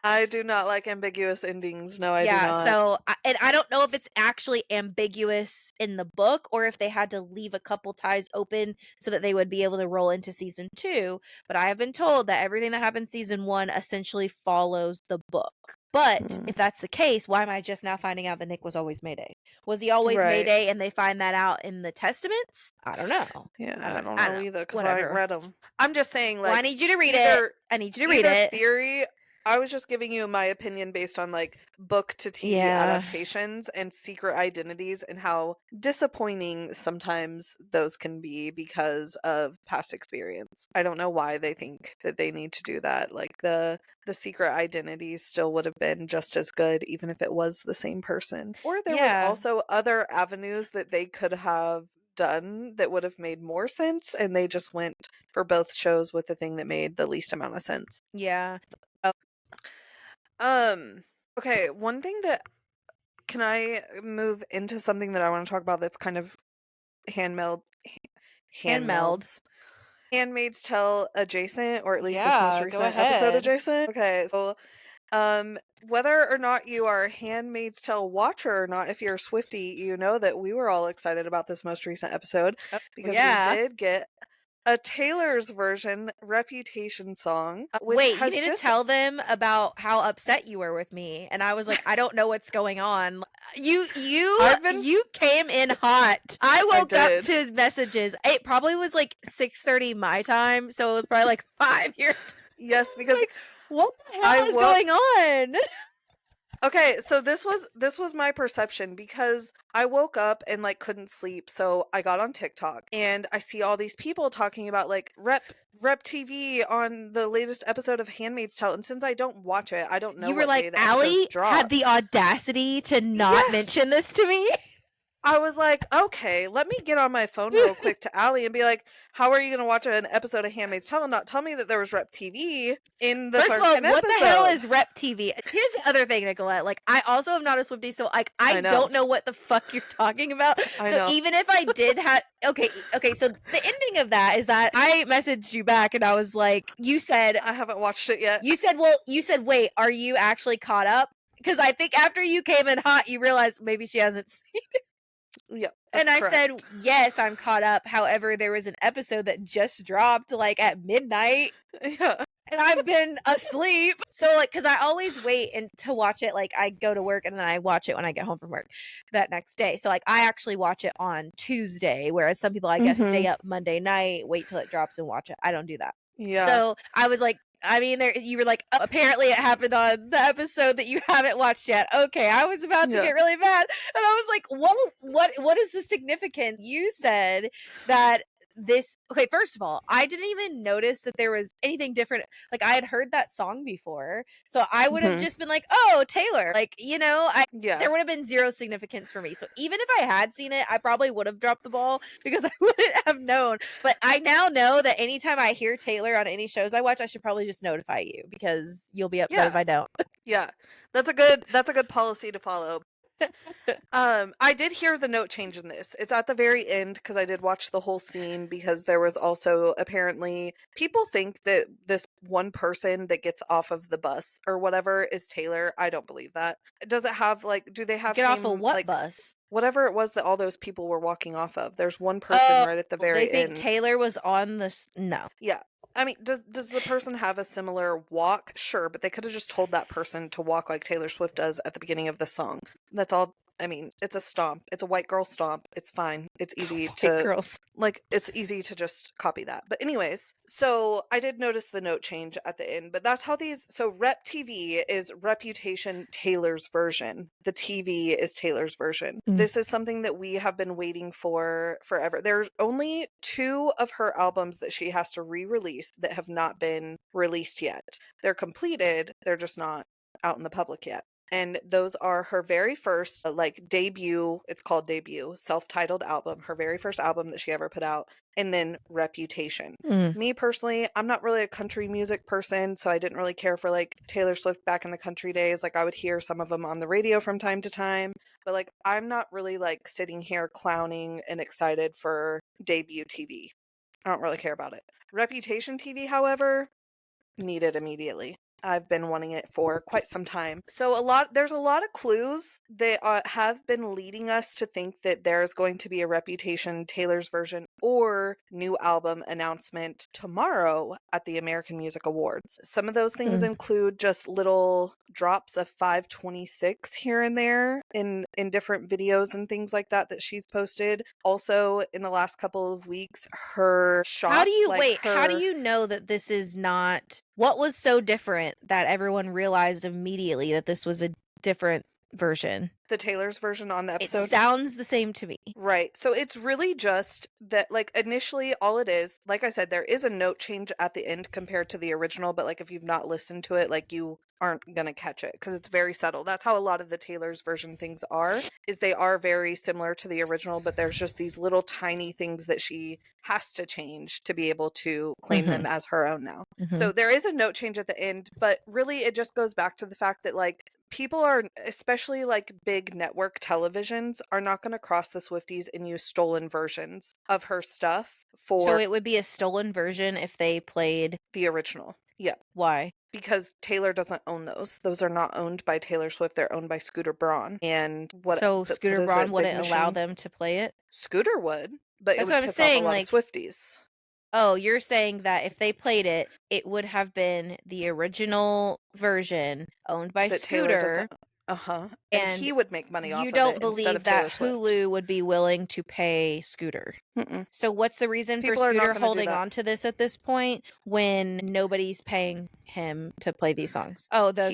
I do not like ambiguous endings. No, I do not. So, and I don't know if it's actually ambiguous in the book, or if they had to leave a couple ties open so that they would be able to roll into season 2. But I have been told that everything that happened season 1 essentially follows the book. But if that's the case, why am I just now finding out that Nick was always Mayday? Was he always Mayday and they find that out in the Testaments? I don't know. Yeah, I don't know either, because I read them. I'm just saying, like, well, I need you to read it. I need you to read it. Theory, I was just giving you my opinion based on, like, book to TV adaptations and secret identities, and how disappointing sometimes those can be because of past experience. I don't know why they think that they need to do that. Like, the secret identities still would have been just as good, even if it was the same person. Or there was also other avenues that they could have done that would have made more sense, and they just went for both shows with the thing that made the least amount of sense. Yeah. Okay, one thing that, can I move into something that I want to talk about that's kind of Handmaid's Tale adjacent, or at least this most recent episode adjacent? Okay, so whether or not you are a Handmaid's Tale watcher or not, if you're a Swiftie, you know that we were all excited about this most recent episode, because we did get a Taylor's version Reputation song. Wait, you need to tell them about how upset you were with me. And I was like, I don't know what's going on. You came in hot. I woke up to messages. It probably was like 6:30 my time, so it was probably like 5 your time. Yes, because like, what the hell is going on? Okay, so this was my perception, because I woke up and, like, couldn't sleep, so I got on TikTok and I see all these people talking about, like, Rep TV on the latest episode of Handmaid's Tale, and since I don't watch it, I don't know. You were like, Allie had the audacity to not mention this to me. I was like, okay, let me get on my phone real quick to Allie and be like, how are you going to watch an episode of Handmaid's Tale and not tell me that there was Rep TV in the First of all, episode? what the hell is Rep TV? Here's the other thing, Nicolette. Like, I also am not a Swiftie, so, like, I don't know what the fuck you're talking about. So even if I did have... Okay, so the ending of that is that I messaged you back and I was like, you said... I haven't watched it yet. You said, wait, are you actually caught up? Because I think after you came in hot, you realized maybe she hasn't seen it. Yep. And I said, yes, I'm caught up. However, there was an episode that just dropped like at midnight. Yeah. And I've been asleep. So, like, because I always wait to watch it. Like, I go to work and then I watch it when I get home from work that next day. So, like, I actually watch it on Tuesday, whereas some people, I guess, stay up Monday night, wait till it drops and watch it. I don't do that. Yeah. So I was like, I mean, you were like, oh, apparently it happened on the episode that you haven't watched yet. Okay, I was about to get really mad. And I was like, what is the significance? You said that okay, first of all, I didn't even notice that there was anything different. Like, I had heard that song before, so I would have just been like, oh, Taylor. Like, there would have been zero significance for me. So even if I had seen it, I probably would have dropped the ball because I wouldn't have known. But I now know that anytime I hear Taylor on any shows I watch, I should probably just notify you because you'll be upset if I don't. Yeah. That's a good policy to follow. I did hear the note change in this. It's at the very end because I did watch the whole scene because there was also apparently people think that this one person that gets off of the bus or whatever is Taylor. I don't believe that. Does it have do they have Get off of what bus? Whatever it was that all those people were walking off of. There's one person right at the very end. They think Taylor was on no. Yeah. I mean, does the person have a similar walk? Sure, but they could have just told that person to walk like Taylor Swift does at the beginning of the song. That's all. I mean, it's a stomp. It's a white girl stomp. It's fine. It's easy it's easy to just copy that. But anyways, so I did notice the note change at the end, but that's how so Rep TV is Reputation Taylor's version. The TV is Taylor's version. This is something that we have been waiting for forever. There's only 2 of her albums that she has to re-release that have not been released yet. They're completed. They're just not out in the public yet. And those are her very first debut, it's called debut, self-titled album, her very first album that she ever put out, and then Reputation. Me personally, I'm not really a country music person, so I didn't really care for Taylor Swift back in the country days. I would hear some of them on the radio from time to time, but I'm not really sitting here clowning and excited for debut TV. I don't really care about it. Reputation TV, however, need it immediately. I've been wanting it for quite some time. So there's a lot of clues that have been leading us to think that there's going to be a Reputation Taylor's version or new album announcement tomorrow at the American Music Awards. Some of those things include just little drops of 526 here and there in different videos and things like that she's posted. Also, in the last couple of weeks, her shop. How do you know that this is not? What was so different that everyone realized immediately that this was a different version? The Taylor's version on the episode? It sounds the same to me. Right. So it's really just that, initially all it is, like I said, there is a note change at the end compared to the original, but if you've not listened to it, you aren't gonna catch it because it's very subtle. That's how a lot of the Taylor's version things is they are very similar to the original, but there's just these little tiny things that she has to change to be able to claim them as her own now. So there is a note change at the end, but really it just goes back to the fact that people are, especially big network televisions, are not going to cross the Swifties and use stolen versions of her stuff So it would be a stolen version if they played the original. Yeah. Why? Because Taylor doesn't own those. Those are not owned by Taylor Swift. They're owned by Scooter Braun. And Scooter Braun wouldn't allow them to play it? Scooter would, but that's it would what I'm saying. Off a lot of Swifties. Oh, you're saying that if they played it, it would have been the original version owned by Scooter. And he would make money off of it. You don't believe that Hulu would be willing to pay Scooter. So what's the reason for Scooter holding on to this at this point when nobody's paying him to play these songs? Oh, the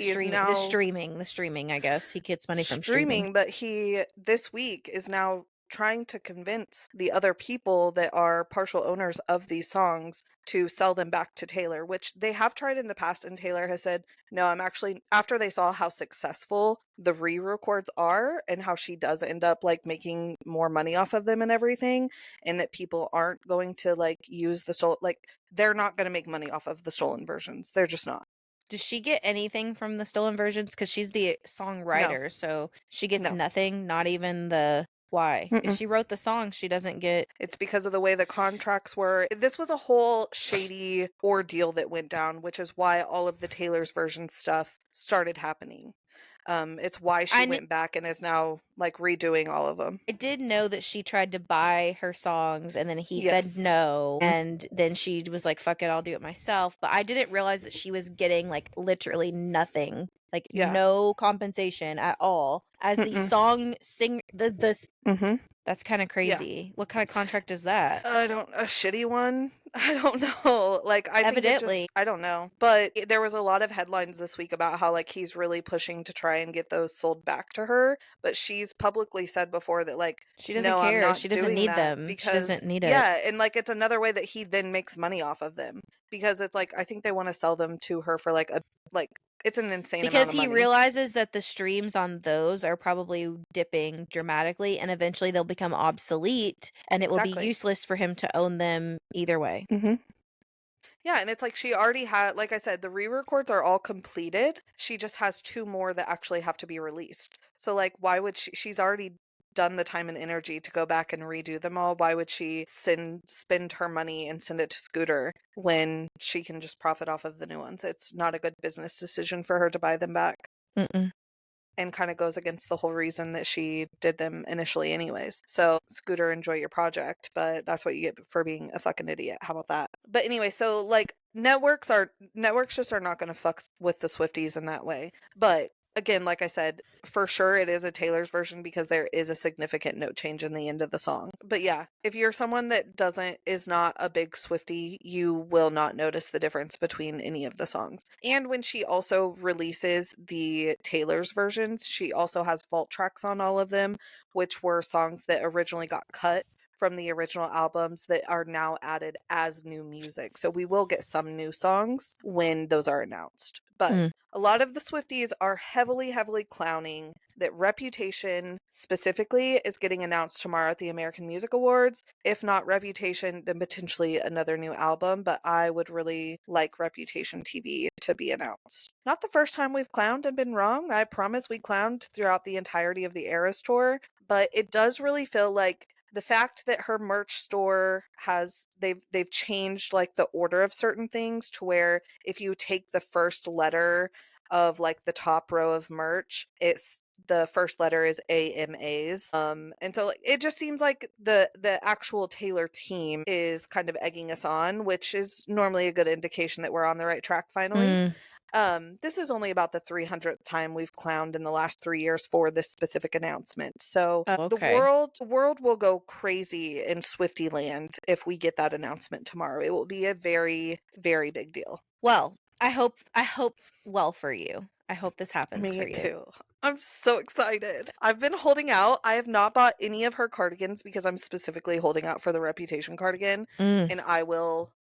streaming, I guess. He gets money from streaming. But he, this week, is now trying to convince the other people that are partial owners of these songs to sell them back to Taylor, which they have tried in the past, and Taylor has said, no, I'm actually, after they saw how successful the re-records are and how she does end up making more money off of them and everything, and that people aren't going to use the they're not going to make money off of the stolen versions. They're just not. Does she get anything from the stolen versions? Because she's the songwriter, so she gets nothing, not even the... Why? If she wrote the song, she doesn't get... It's because of the way the contracts were. This was a whole shady ordeal that went down, which is why all of the Taylor's version stuff started happening. It's why she went back and is now redoing all of them. I did know that she tried to buy her songs and then he said no, and then she was like, fuck it, I'll do it myself. But I didn't realize that she was getting literally nothing, no compensation at all as the song That's kind of crazy. What kind of contract is that? A shitty one? I don't know. Like, I think it just, Evidently. I don't know. But there was a lot of headlines this week about how, like, he's really pushing to try and get those sold back to her. But she's publicly said before that, like, She doesn't no, I'm care. not She doesn't doing need that them. She doesn't because, need it. yeah, and like, it's another way that he then makes money off of them because it's like, I think they want to sell them to her for like it's an insane Because amount of he money. realizes that the streams on those are probably dipping dramatically, and eventually they'll become obsolete, and it will be Exactly. useless for him to own them either way. Mm-hmm. Yeah, and it's like she already had, like I said, the re-records are all completed. She just has 2 more that actually have to be released. So like, why would she's already done the time and energy to go back and redo them all. Why would she spend her money and send it to Scooter when she can just profit off of the new ones? It's not a good business decision for her to buy them back. Mm-mm. And kind of goes against the whole reason that she did them initially anyways. So, Scooter, enjoy your project, but that's what you get for being a fucking idiot. How about that? But anyway, so like networks just are not going to fuck with the Swifties in that way. But again, like I said, for sure it is a Taylor's version because there is a significant note change in the end of the song. But yeah, if you're someone that is not a big Swiftie, you will not notice the difference between any of the songs. And when she also releases the Taylor's versions, she also has vault tracks on all of them, which were songs that originally got cut from the original albums that are now added as new music. So we will get some new songs when those are announced. But a lot of the Swifties are heavily, heavily clowning that Reputation specifically is getting announced tomorrow at the American Music Awards. If not Reputation, then potentially another new album, but I would really like Reputation TV to be announced. Not the first time we've clowned and been wrong. I promise we clowned throughout the entirety of the Eras tour, but it does really feel like the fact that her merch store they've changed like the order of certain things to where if you take the first letter of like the top row of merch, it's the first letter is AMA's. And so like, it just seems like the actual Taylor team is kind of egging us on, which is normally a good indication that we're on the right track finally. This is only about the 300th time we've clowned in the last 3 years for this specific announcement. So the world will go crazy in Swiftie land if we get that announcement tomorrow. It will be a very, very big deal. Well, I hope well for you. I hope this happens for you. Me too. I'm so excited. I've been holding out. I have not bought any of her cardigans because I'm specifically holding out for the Reputation cardigan. And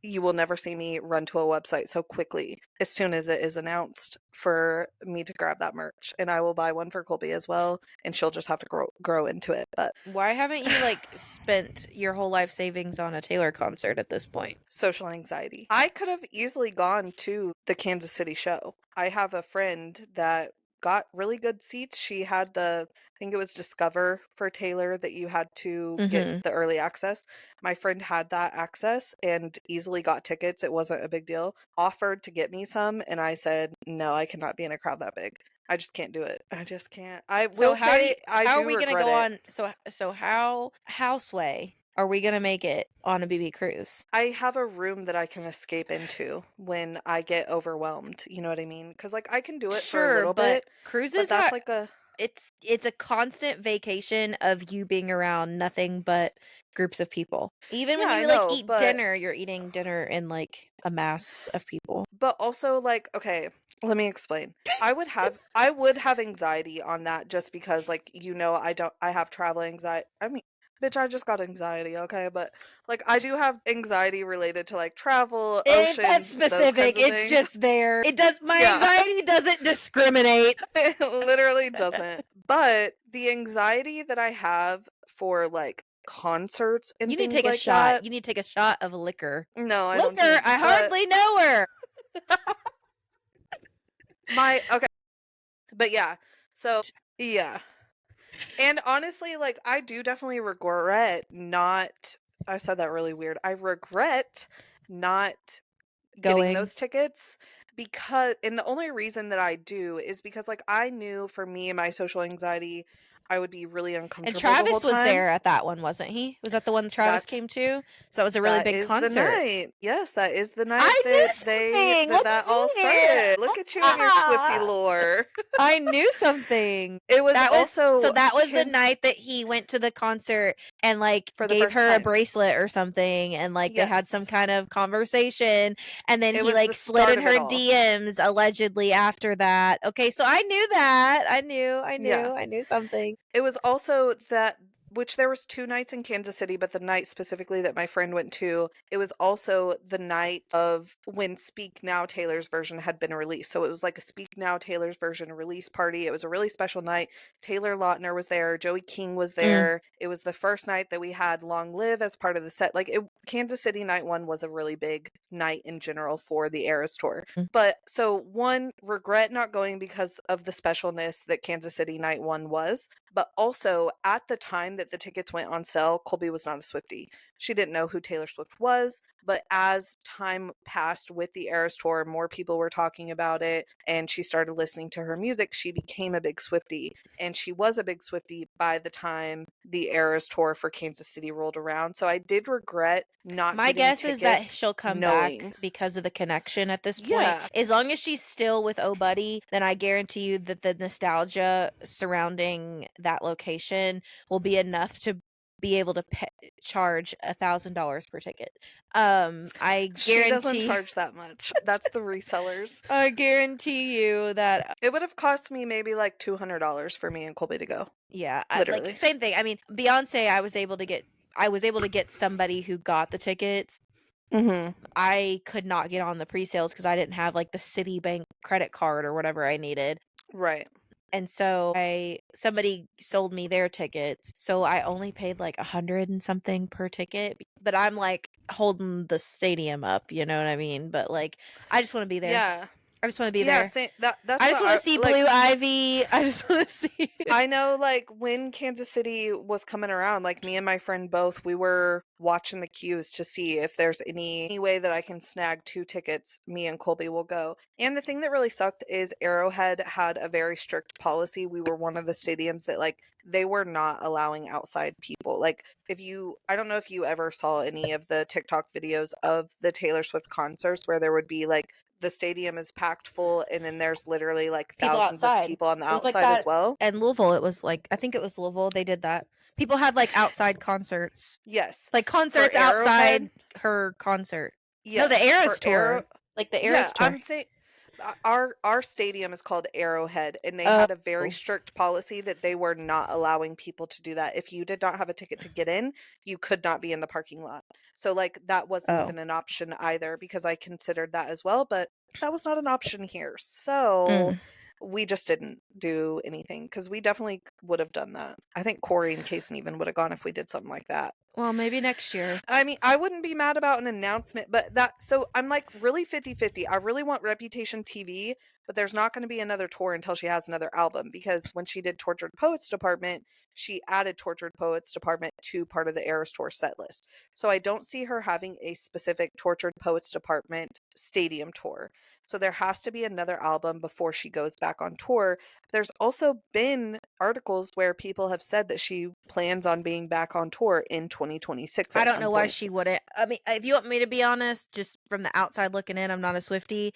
you will never see me run to a website so quickly as soon as it is announced for me to grab that merch. And I will buy one for Colby as well. And she'll just have to grow into it. But why haven't you like spent your whole life savings on a Taylor concert at this point? Social anxiety. I could have easily gone to the Kansas City show. I have a friend that got really good seats. She had I think it was Discover for Taylor that you had to get the early access. My friend had that access and easily got tickets. It wasn't a big deal. Offered to get me some, and I said, no, I cannot be in a crowd that big. I just can't do it. I just can't. I will say how are we gonna go on? So how Sway are we gonna make it on a BB cruise? I have a room that I can escape into when I get overwhelmed. You know what I mean? Because like I can do it for a little bit. Cruises, but that's like it's a constant vacation of you being around nothing but groups of people. Even when you eat dinner, you're eating dinner in like a mass of people. But also like, okay, let me explain. I would have anxiety on that just because like I have travel anxiety. I mean, bitch, I just got anxiety, okay? But like I do have anxiety related to like travel, oceans, that's specific. It's just there. It does anxiety doesn't discriminate. It literally doesn't. But the anxiety that I have for like concerts and things like that. You need to take a shot of liquor. No, I don't. I hardly know her. Okay. But yeah. So yeah. And honestly, like I do definitely regret not I said that really weird. I regret not getting those tickets and the only reason that I do is because like I knew for me and my social anxiety, I would be really And uncomfortable the Travis whole was time. there at that one, wasn't he? Was that the one that Travis That's came to? So that was a really that big is the concert. night. Yes, that is the night I knew that something. Look that at all me. started. Look at you and your Swiftie lore. I knew something. It was That was so also that was the Kansas night that he went to the concert and like for the gave first her a time. bracelet or something, and like they had some Yes. kind of conversation, and then It he was like the slid start in of her it all. DMs allegedly after that. Okay, so I knew that. I Yeah. knew something. It was also that, which there was 2 nights in Kansas City, but the night specifically that my friend went to, it was also the night of when Speak Now Taylor's version had been released. So it was like a Speak Now Taylor's version release party. It was a really special night. Taylor Lautner was there. Joey King was there. It was the first night that we had Long Live as part of the set. Like Kansas City night 1 was a really big night in general for the Eras tour. But so one, regret not going because of the specialness that Kansas City night 1 was. But also, at the time that the tickets went on sale, Colby was not a Swiftie. She didn't know who Taylor Swift was, but as time passed with the Eras tour, more people were talking about it, and she started listening to her music. She became a big Swiftie, and she was a big Swiftie by the time the Eras tour for Kansas City rolled around. So I did regret not My getting guess is that tickets she'll come knowing. back because of the connection at this point. Yeah. As long as she's still with Oh Buddy, then I guarantee you that the nostalgia surrounding that location will be enough to be able to charge $1,000 per ticket. I She doesn't guarantee charge that much. That's the resellers. I guarantee you that It would have cost me maybe like $200 for me and Colby to go. yeah, Literally. like same thing. I mean, Beyonce, I was able to get somebody who got the tickets. I could not get on the pre-sales because I didn't have like the Citibank credit card or whatever I needed. Right. And so somebody sold me their tickets. So I only paid like 100 and something per ticket, but I'm like holding the stadium up, you know what I mean? But like, I just want to be there. Yeah. I just want to be Yeah, there. that's I just what want to see like, Blue Ivy. I just want to see. I know, like, when Kansas City was coming around, like, me and my friend both, we were watching the queues to see if there's any way that I can snag 2 tickets. Me and Colby will go. And the thing that really sucked is Arrowhead had a very strict policy. We were one of the stadiums that, like, they were not allowing outside people. Like, I don't know if you ever saw any of the TikTok videos of the Taylor Swift concerts where there would be, like, the stadium is packed full, and then there's literally like thousands of people on the outside as well. And Louisville, it was like, I think it was Louisville, they did that. People had like outside concerts. Yes. Like concerts outside her concert. Yes. No, the Eras tour. Like the Eras tour. I'm saying our stadium is called Arrowhead, and they had a very strict policy that they were not allowing people to do that. If you did not have a ticket to get in, you could not be in the parking lot. So like that wasn't even an option either, because I considered that as well, but that was not an option here. So we just didn't do anything, because we definitely would have done that. I think Corey and Kason even would have gone if we did something like that. Well, maybe next year. I mean, I wouldn't be mad about an announcement, but so I'm like really 50-50. I really want Reputation TV, but there's not going to be another tour until she has another album, because when she did Tortured Poets Department, she added Tortured Poets Department to part of the Eras Tour set list. So I don't see her having a specific Tortured Poets Department stadium tour. So there has to be another album before she goes back on tour. There's also been articles where people have said that she plans on being back on tour in 2026. I don't know why she wouldn't. I mean, if you want me to be honest, just from the outside looking in, I'm not a Swiftie.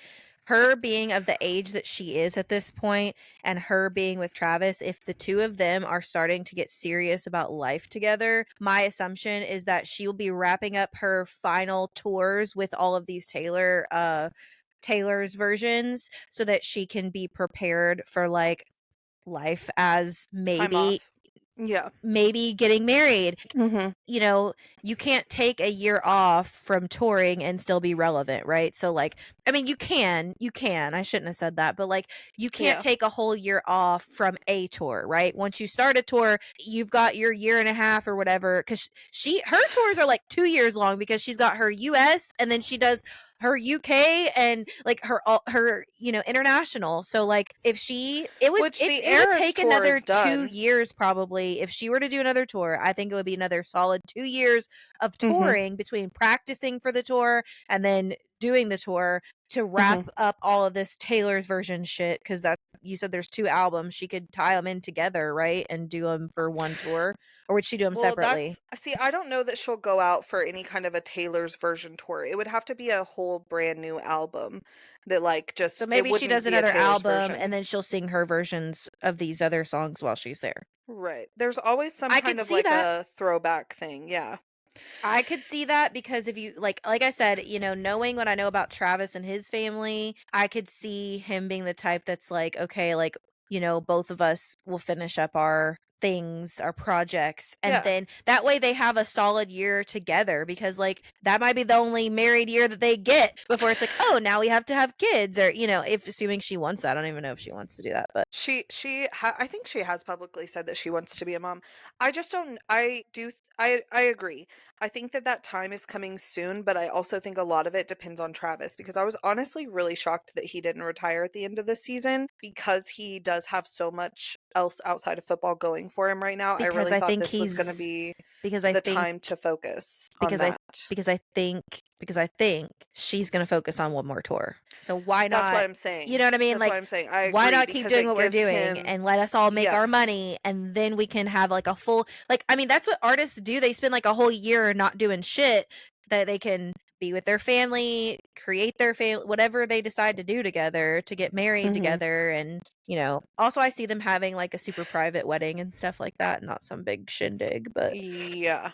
Her being of the age that she is at this point, and her being with Travis, if the two of them are starting to get serious about life together, my assumption is that she will be wrapping up her final tours with all of these Taylor's versions, so that she can be prepared for like life as maybe getting married. You know, you can't take a year off from touring and still be relevant, right? So like, I mean, you can, I shouldn't have said that, but like, you can't take a whole year off from a tour, right? Once you start a tour, you've got your year and a half or whatever, because her tours are like 2 years long, because she's got her US and then she does her UK and like her international. So like, if it would take another 2 years probably if she were to do another tour. I think it would be another solid 2 years of touring between practicing for the tour and then doing the tour to wrap up all of this Taylor's version shit, because that you said there's 2 albums. She could tie them in together, right, and do them for one tour, or would she do them separately? See, I don't know that she'll go out for any kind of a Taylor's version tour. It would have to be a whole brand new album that like just So it maybe she wouldn't does be a another Taylor's album, version. and then she'll sing her versions of these other songs while she's there. Right. There's always some I kind could of see like that. a throwback thing. Yeah. I could see that, because if you like I said, knowing what I know about Travis and his family, I could see him being the type that's like, okay, like, both of us will finish up our things, our projects, and Yeah. then that way they have a solid year together, because like that might be the only married year that they get before it's like, oh, now we have to have kids, or if assuming she wants that. I don't even know if she wants to do that, but I think she has publicly said that she wants to be a mom. I just don't I agree. I think that time is coming soon, but I also think a lot of it depends on Travis, because I was honestly really shocked that he didn't retire at the end of the season, because he does have so much else outside of football going for him right now. I because really I thought think this was going to he's be because I the think time to focus on because that. I think she's gonna focus on one more tour. So why That's not? what I'm saying. You know what I mean? That's what Like, I'm saying. I agree, why not keep because doing it what we're gives doing him and let us all make Yeah. our money, and then we can have like a full, like, I mean, that's what artists do. They spend like a whole year not doing shit that they can be with their family, create their family, whatever they decide to do together, to get married Mhm. together. And also I see them having like a super private wedding and stuff like that, not some big shindig. But Yeah.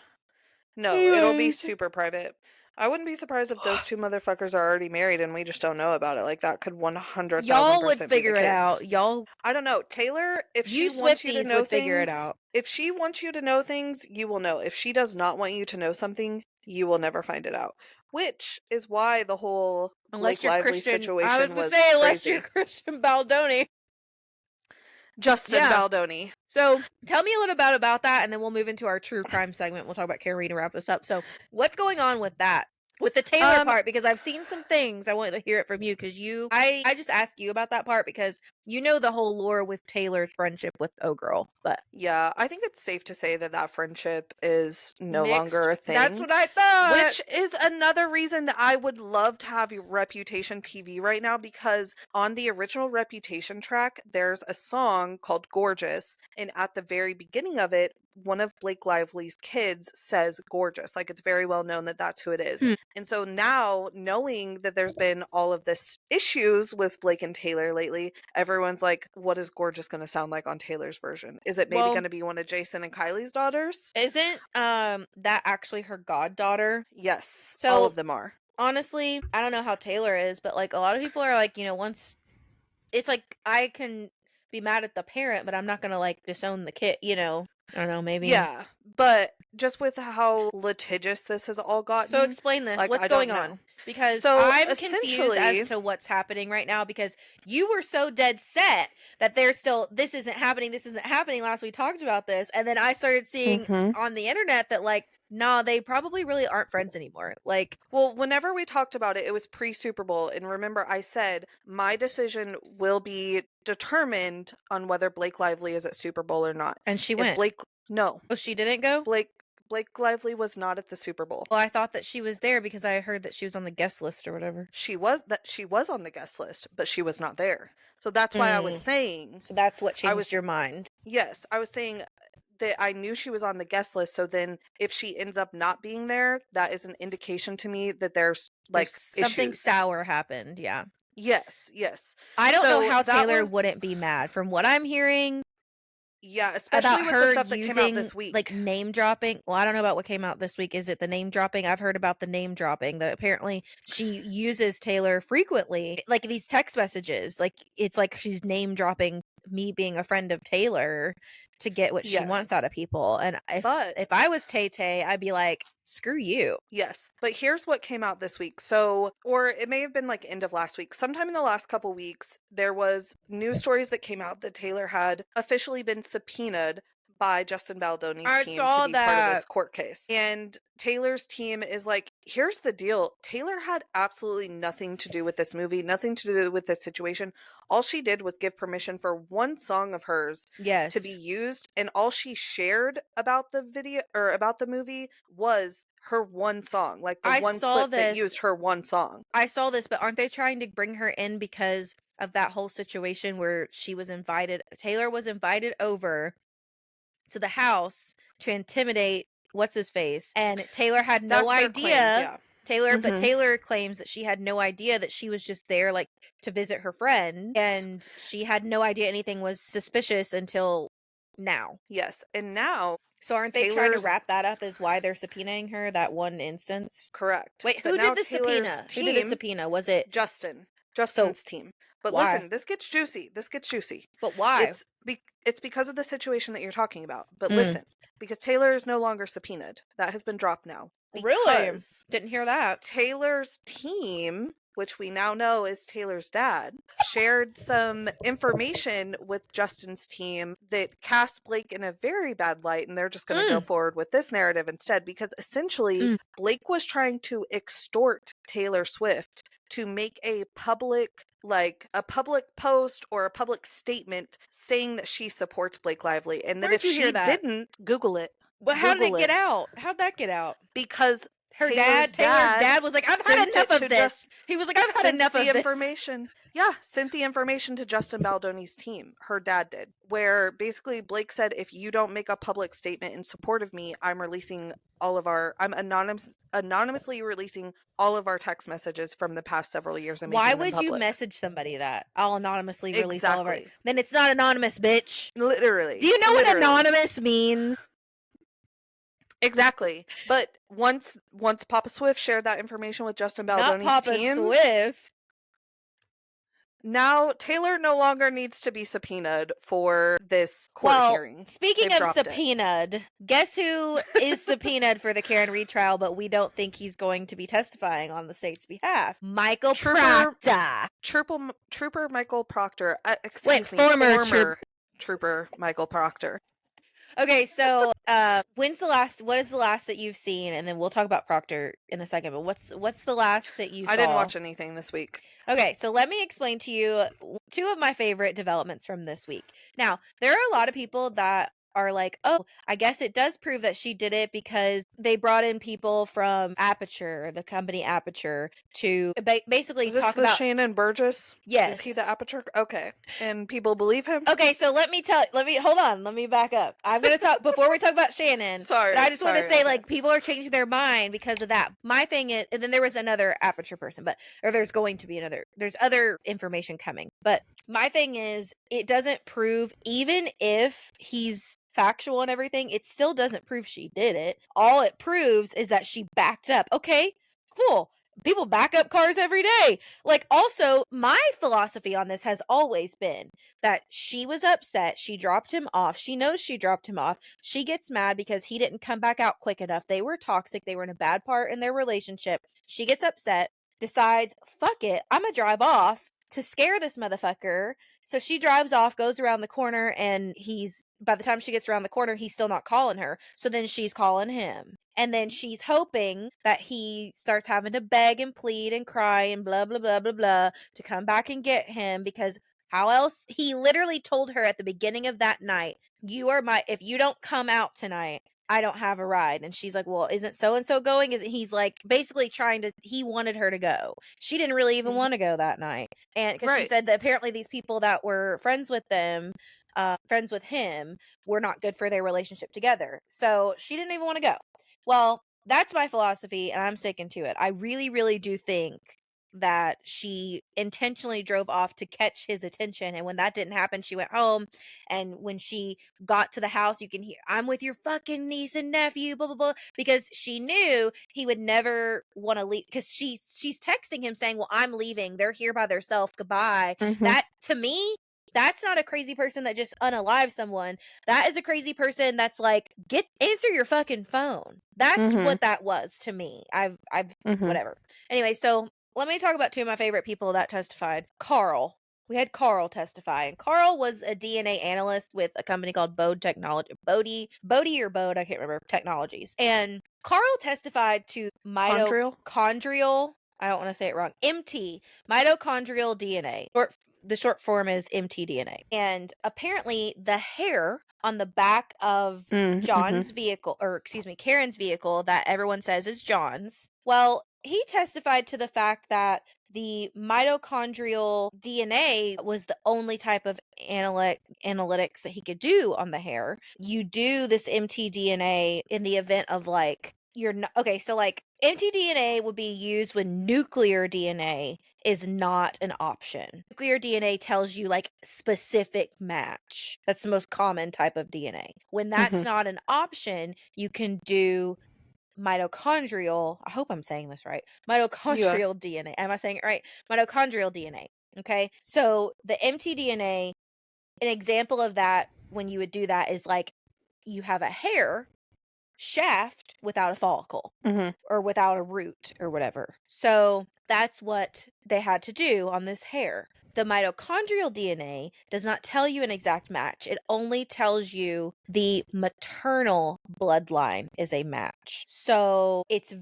No, it'll be anyways, super private. I wouldn't be surprised if those 2 motherfuckers are already married and we just don't know about it. Like, that could 100,000% y'all would be the figure it case. out. Y'all, I don't know. Taylor, if she you wants you to Swifties know would figure it things, out. if she wants you to know things, you will know. If she does not want you to know something, you will never find it out. Which is why the whole Unless Blake you're Lively Christian, situation I was gonna was say, unless crazy. you're Christian Baldoni. Justin Yeah. Baldoni. So tell me a little bit about that, and then we'll move into our true crime segment. We'll talk about Carrie to wrap this up. So what's going on with that? With the Taylor part, because I've seen some things. I wanted to hear it from you, because I just asked you about that part because you know the whole lore with Taylor's friendship with O-Girl. But Yeah, I think it's safe to say that friendship is no Nixed. longer a thing. That's what I thought. Which is another reason that I would love to have Reputation TV right now, because on the original Reputation track, there's a song called Gorgeous, and at the very beginning of it, one of Blake Lively's kids says gorgeous. Like, it's very well known that that's who it is. And so now, knowing that there's been all of this issues with Blake and Taylor lately, everyone's like, what is gorgeous going to sound like on Taylor's version? Is it maybe going to be one of Jason and Kylie's daughters? Isn't that actually her goddaughter? Yes, So all of them are. Honestly, I don't know how Taylor is, but like a lot of people are like, once it's like I can be mad at the parent, but I'm not gonna like disown the kid, I don't know, maybe. Yeah, but just with how litigious this has all gotten. So explain this. Like, What's I don't going on? know. Because So, I'm confused essentially- as to what's happening right now, because you were so dead set that this isn't happening last we talked about this, and then I started seeing on the internet that like, nah, they probably really aren't friends anymore. Like, well, whenever we talked about it, it was pre-Super Bowl, and remember I said my decision will be determined on whether Blake Lively is at Super Bowl or not. And she If went. No. Oh, she didn't go? Blake Lively was not at the Super Bowl. Well, I thought that she was there because I heard that she was on the guest list or whatever. She was on the guest list, but she was not there. So that's why I was saying. So that's what changed your mind. Yes, I was saying that I knew she was on the guest list. So then, if she ends up not being there, that is an indication to me that there's like something issues. sour happened. Yeah. Yes. I don't know how Taylor wouldn't be mad. From what I'm hearing, yeah, especially about with her the stuff that using, came out this week, like name dropping. Well, I don't know about what came out this week. Is it the name dropping? I've heard about the name dropping, that apparently she uses Taylor frequently, like these text messages. Like, it's like she's name dropping me being a friend of Taylor to get what she wants out of people. And if I was Tay-Tay, I'd be like, screw you. Yes, but here's what came out this week. So, or it may have been like end of last week. Sometime in the last couple weeks, there was news stories that came out that Taylor had officially been subpoenaed by Justin Baldoni's team to be part of this court case. And Taylor's team is like, here's the deal. Taylor had absolutely nothing to do with this movie, nothing to do with this situation. All she did was give permission for one song of hers Yes. to be used, and all she shared about the video or about the movie was her one song, like the I one saw clip that this. used her one song. I saw this, but aren't they trying to bring her in because of that whole situation where Taylor was invited over to the house to intimidate what's his face, and Taylor had no That's their idea. claims, yeah. But Taylor claims that she had no idea that she was just there like to visit her friend, and she had no idea anything was suspicious until now. Yes, and now So aren't they trying to Taylor's wrap that up as why they're subpoenaing her that one instance? correct. Wait, But who now did the Taylor's subpoena? Who did the team- subpoena? Was it Justin's team. But why? listen, this gets juicy. But why? It's because of the situation that you're talking about. But Mm. listen, because Taylor is no longer subpoenaed. That has been dropped now. Really? Because Didn't hear that. Taylor's team, which we now know is Taylor's dad, shared some information with Justin's team that cast Blake in a very bad light, and they're just going to go forward with this narrative instead, because essentially Blake was trying to extort Taylor Swift to make a public post or a public statement saying that she supports Blake Lively, and that Where'd if you hear she that? didn't, Google it. But how did it Google get it. out? How'd that get out? Because Taylor's Taylor's dad was like, I've had sent enough it of to this. He was like, I've had sent enough of the this. information. Yeah, sent the information to Justin Baldoni's team. Her dad did. Where basically Blake said, if you don't make a public statement in support of me, I'm anonymously releasing all of our text messages from the past several years and Why making them would you public. message somebody that? I'll anonymously release all of our... Exactly. Then it's not anonymous, bitch. Literally. Do you know what Literally. anonymous means? Exactly. But once Papa Swift shared that information with Justin Not Baldoni's Papa team, Swift. now Taylor no longer needs to be subpoenaed for this court hearing. Speaking They've of dropped it. subpoenaed, guess who is subpoenaed for the Karen retrial, but we don't think he's going to be testifying on the state's behalf? Michael Proctor. Trooper Michael Proctor. Former Trooper Michael Proctor. Okay, so what is the last that you've seen? And then we'll talk about Proctor in a second, but what's the last that you saw? I didn't watch anything this week. Okay, so let me explain to you two of my favorite developments from this week. Now, there are a lot of people that are like, oh, I guess it does prove that she did it because they brought in people from Aperture, the company Aperture, to basically Is this talk the about Shannon Burgess? Yes. Is he the Aperture? Okay. And people believe him? Okay, so let me back up. I'm going to talk before we talk about Shannon. Sorry. I just want to say, okay. like, people are changing their mind because of that. My thing is, and then there was another Aperture person, there's other information coming. But my thing is, it doesn't prove, even if he's factual and everything, it still doesn't prove she did it. All it proves is that she backed up. Okay, cool. People back up cars every day. Like, also, my philosophy on this has always been that she was upset. She dropped him off. She knows she dropped him off. She gets mad because he didn't come back out quick enough. They were toxic. They were in a bad part in their relationship. She gets upset, decides, fuck it, I'm gonna drive off to scare this motherfucker. So she drives off, goes around the corner, and by the time she gets around the corner, he's still not calling her. So then she's calling him. And then she's hoping that he starts having to beg and plead and cry and blah, blah, blah, blah, blah to come back and get him, because how else? He literally told her at the beginning of that night, if you don't come out tonight, I don't have a ride. And she's like, well, isn't so-and-so going? He's like basically he wanted her to go. She didn't really even want to go that night. And because she said that apparently these people that were friends with him were not good for their relationship together. So she didn't even want to go. Well, that's my philosophy, and I'm sticking to it. I really, really do think that she intentionally drove off to catch his attention, and when that didn't happen, she went home. And when she got to the house, you can hear, I'm with your fucking niece and nephew, blah blah blah, because she knew he would never want to leave, because she's texting him saying, well, I'm leaving, they're here by themselves, goodbye. That, to me, that's not a crazy person that just unalives someone. That is a crazy person that's like, answer your fucking phone. That's what that was to me. Whatever. Anyway, so let me talk about two of my favorite people that testified. Carl. We had Carl testify, and Carl was a DNA analyst with a company called Bode Technology. Bode, I can't remember, Technologies. And Carl testified to mitochondrial, I don't want to say it wrong, mitochondrial DNA. The short form is mtDNA. And apparently the hair on the back of John's vehicle, or excuse me, Karen's vehicle that everyone says is John's, well, he testified to the fact that the mitochondrial DNA was the only type of analytics that he could do on the hair. You do this mtDNA in the event of like, you're not okay, so like mtDNA would be used when nuclear DNA is not an option. Nuclear DNA tells you like specific match. That's the most common type of DNA. When that's not an option, you can do mitochondrial, I hope I'm saying this right, mitochondrial DNA. Am I saying it right? Mitochondrial DNA. Okay. So the mtDNA, an example of that when you would do that is like you have a hair shaft without a follicle or without a root or whatever. So that's what they had to do on this hair. The mitochondrial DNA does not tell you an exact match. It only tells you the maternal bloodline is a match. So it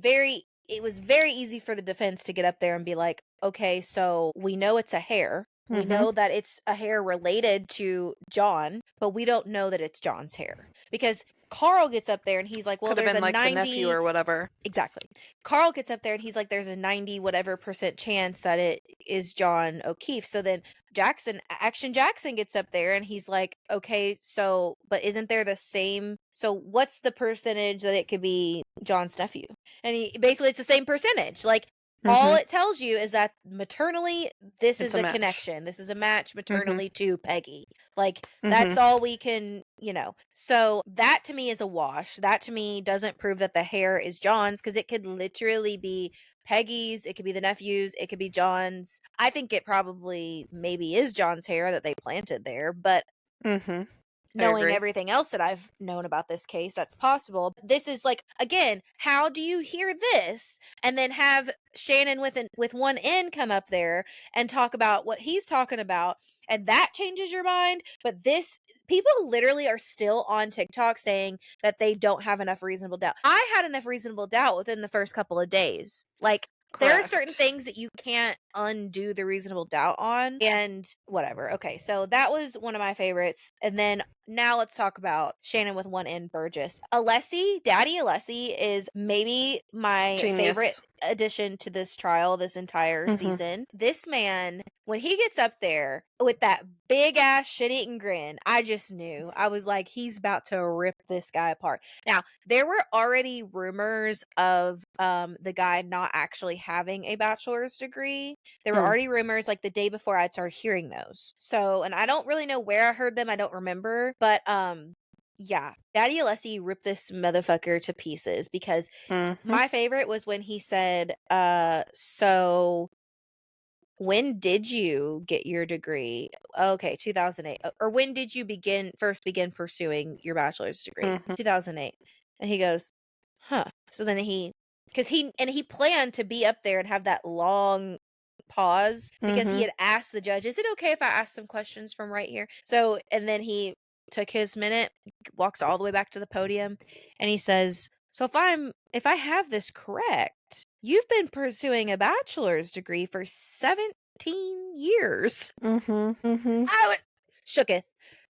was very easy for the defense to get up there and be like, okay, so we know it's a hair. We know that it's a hair related to John, but we don't know that it's John's hair. Because Carl gets up there and he's like, well, could have there's been a like 90 the nephew or whatever. Exactly. Carl gets up there and he's like, there's a 90 whatever % chance that it is John O'Keefe. So then Action Jackson gets up there and he's like, okay, so but isn't there the same, so what's the percentage that it could be John's nephew? And basically it's the same percentage. Like all it tells you is that maternally, this is a connection. This is a match maternally to Peggy. Like, that's all we can, So that to me is a wash. That to me doesn't prove that the hair is John's, because it could literally be Peggy's. It could be the nephew's. It could be John's. I think it probably maybe is John's hair that they planted there, but knowing everything else that I've known about this case, that's possible. This is like, again, how do you hear this and then have Shannon with one N come up there and talk about what he's talking about, and that changes your mind? But people literally are still on TikTok saying that they don't have enough reasonable doubt. I had enough reasonable doubt within the first couple of days. Like, there are certain things that you can't undo the reasonable doubt on, and whatever. Okay, so that was one of my favorites. And then now let's talk about Shannon with one N Burgess. Daddy Alessi is maybe my favorite addition to this trial this entire season. This man, when he gets up there with that big ass shit-eating grin, I just knew. I was like, he's about to rip this guy apart. Now, there were already rumors of the guy not actually having a bachelor's degree. There were already rumors like the day before I'd started hearing those. So, and I don't really know where I heard them. I don't remember. But yeah, Daddy Alessi ripped this motherfucker to pieces, because my favorite was when he said, so when did you get your degree? Okay, 2008. Or when did you first begin pursuing your bachelor's degree? 2008. And he goes, huh. So then he planned to be up there and have that long pause, because he had asked the judge, is it okay if I ask some questions from right here? So, and then he took his minute, walks all the way back to the podium, and he says, so if I have this correct, you've been pursuing a bachelor's degree for 17 years. I was shooketh,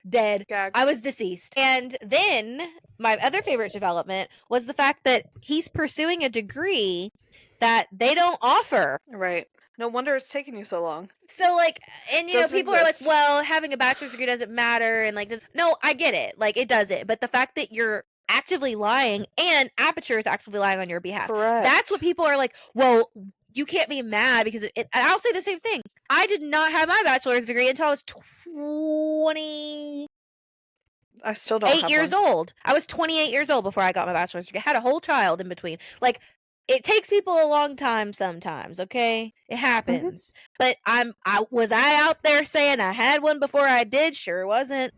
dead. Gag. I was deceased. And then my other favorite development was the fact that he's pursuing a degree that they don't offer. Right. No wonder it's taking you so long. So, like, and, people are like, well, having a bachelor's degree doesn't matter. And, like, no, I get it. Like, it doesn't. But the fact that you're actively lying and Aperture is actively lying on your behalf. Correct. That's what people are like, well, you can't be mad because and I'll say the same thing. I did not have my bachelor's degree until I was 28 I still don't have years old. I was 28 years old before I got my bachelor's degree. I had a whole child in between. Like, it takes people a long time sometimes, okay? It happens. But was I out there saying I had one before I did? Sure wasn't.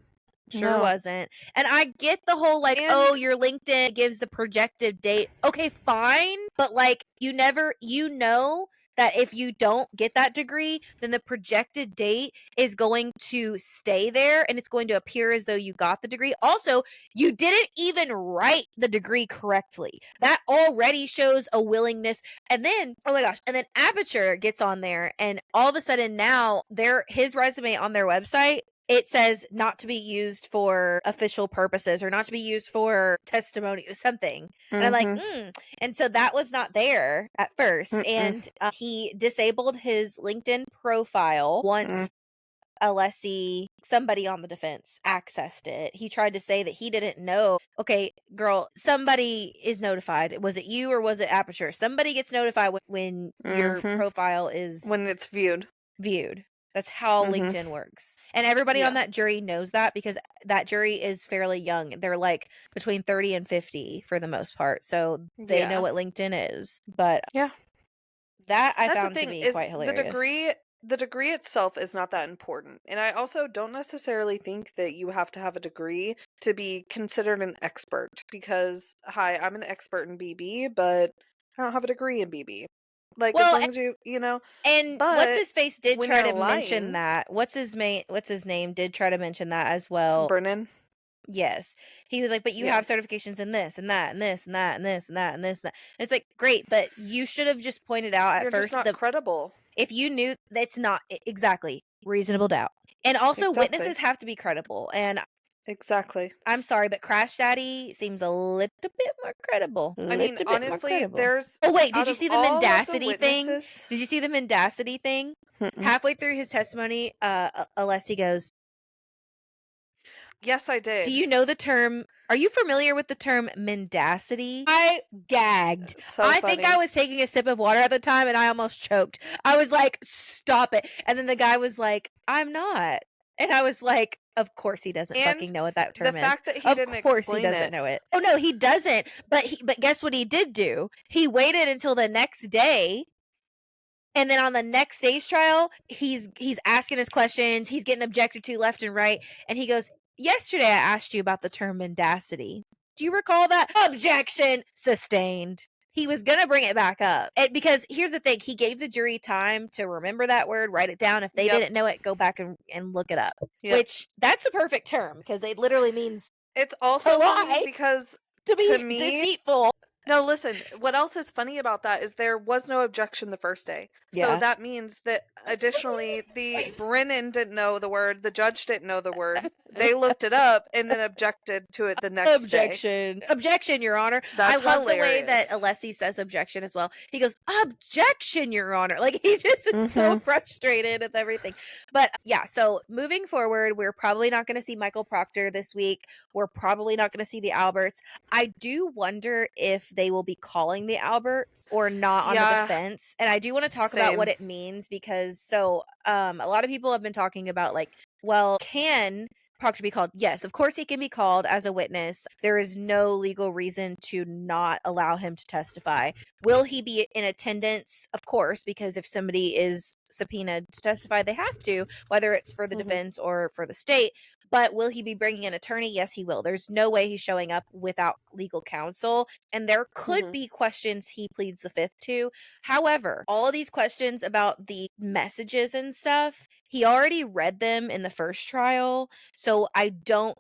And I get the whole, like, your LinkedIn gives the projected date. Okay, fine. But, like, you know that if you don't get that degree, then the projected date is going to stay there and it's going to appear as though you got the degree. Also, you didn't even write the degree correctly. That already shows a willingness. And then, oh my gosh, and then Aperture gets on there and all of a sudden now his resume on their website, it says not to be used for official purposes or not to be used for testimony or something. And I'm like, And so that was not there at first. And he disabled his LinkedIn profile once Alessi, somebody on the defense, accessed it. He tried to say that he didn't know. Okay, girl, somebody is notified. Was it you or was it Aperture? Somebody gets notified when your profile is when it's viewed. That's how LinkedIn works. And everybody on that jury knows that because that jury is fairly young. They're like between 30 and 50 for the most part. So they know what LinkedIn is. But that I found to be quite hilarious. The degree itself is not that important. And I also don't necessarily think that you have to have a degree to be considered an expert because, hi, I'm an expert in BB, but I don't have a degree in BB. Like, as long as you know. And what's his face did try to mention that. What's his name did try to mention that as well. Brennan. Yes. He was like, but you have certifications in this and that and this and that and this and that and this and that. And it's like, great, but you should have just pointed out at You're first just not credible. If you knew that's not exactly reasonable doubt. And also witnesses have to be credible. And exactly. I'm sorry, but Crash Daddy seems a little bit more credible. I mean, honestly, there's. Oh wait, did you see the mendacity thing? Did you see the mendacity thing? Halfway through his testimony, Alessi goes, yes, I did. Do you know the term? Are you familiar with the term mendacity? I gagged. So I funny. think I was taking a sip of water at the time and I almost choked. I was like, stop it. And then the guy was like, I'm not. And I was like, of course he doesn't fucking know what that term is. The fact that he didn't of course he doesn't know it. Oh no, he doesn't. But guess what he did do? He waited until the next day. And then on the next stage trial, he's asking his questions. He's getting objected to left and right. And he goes, yesterday I asked you about the term mendacity. Do you recall that? Objection sustained. He was going to bring it back up. Because here's the thing. He gave the jury time to remember that word, write it down. If they didn't know it, go back and look it up. Which, that's a perfect term because it literally means it's also to lie because to be deceitful. No, listen, what else is funny about that is there was no objection the first day. So that means that additionally, the Brennan didn't know the word, the judge didn't know the word. They looked it up and then objected to it the next day. Objection, Your Honor. That's I love hilarious. the way that Alessi says objection as well. He goes, objection, Your Honor. Like, he just is so frustrated with everything. But yeah, so moving forward, we're probably not going to see Michael Proctor this week. We're probably not going to see the Alberts. I do wonder if they will be calling the Alberts or not on the defense. And I do want to talk about what it means because a lot of people have been talking about like, well, can Proctor be called? Yes, of course he can be called as a witness. There is no legal reason to not allow him to testify. Will he be in attendance? Of course, because if somebody is subpoenaed to testify, they have to, whether it's for the defense or for the state. But will he be bringing an attorney? Yes, he will. There's no way he's showing up without legal counsel. And there could be questions he pleads the fifth to. However, all of these questions about the messages and stuff, he already read them in the first trial. So I don't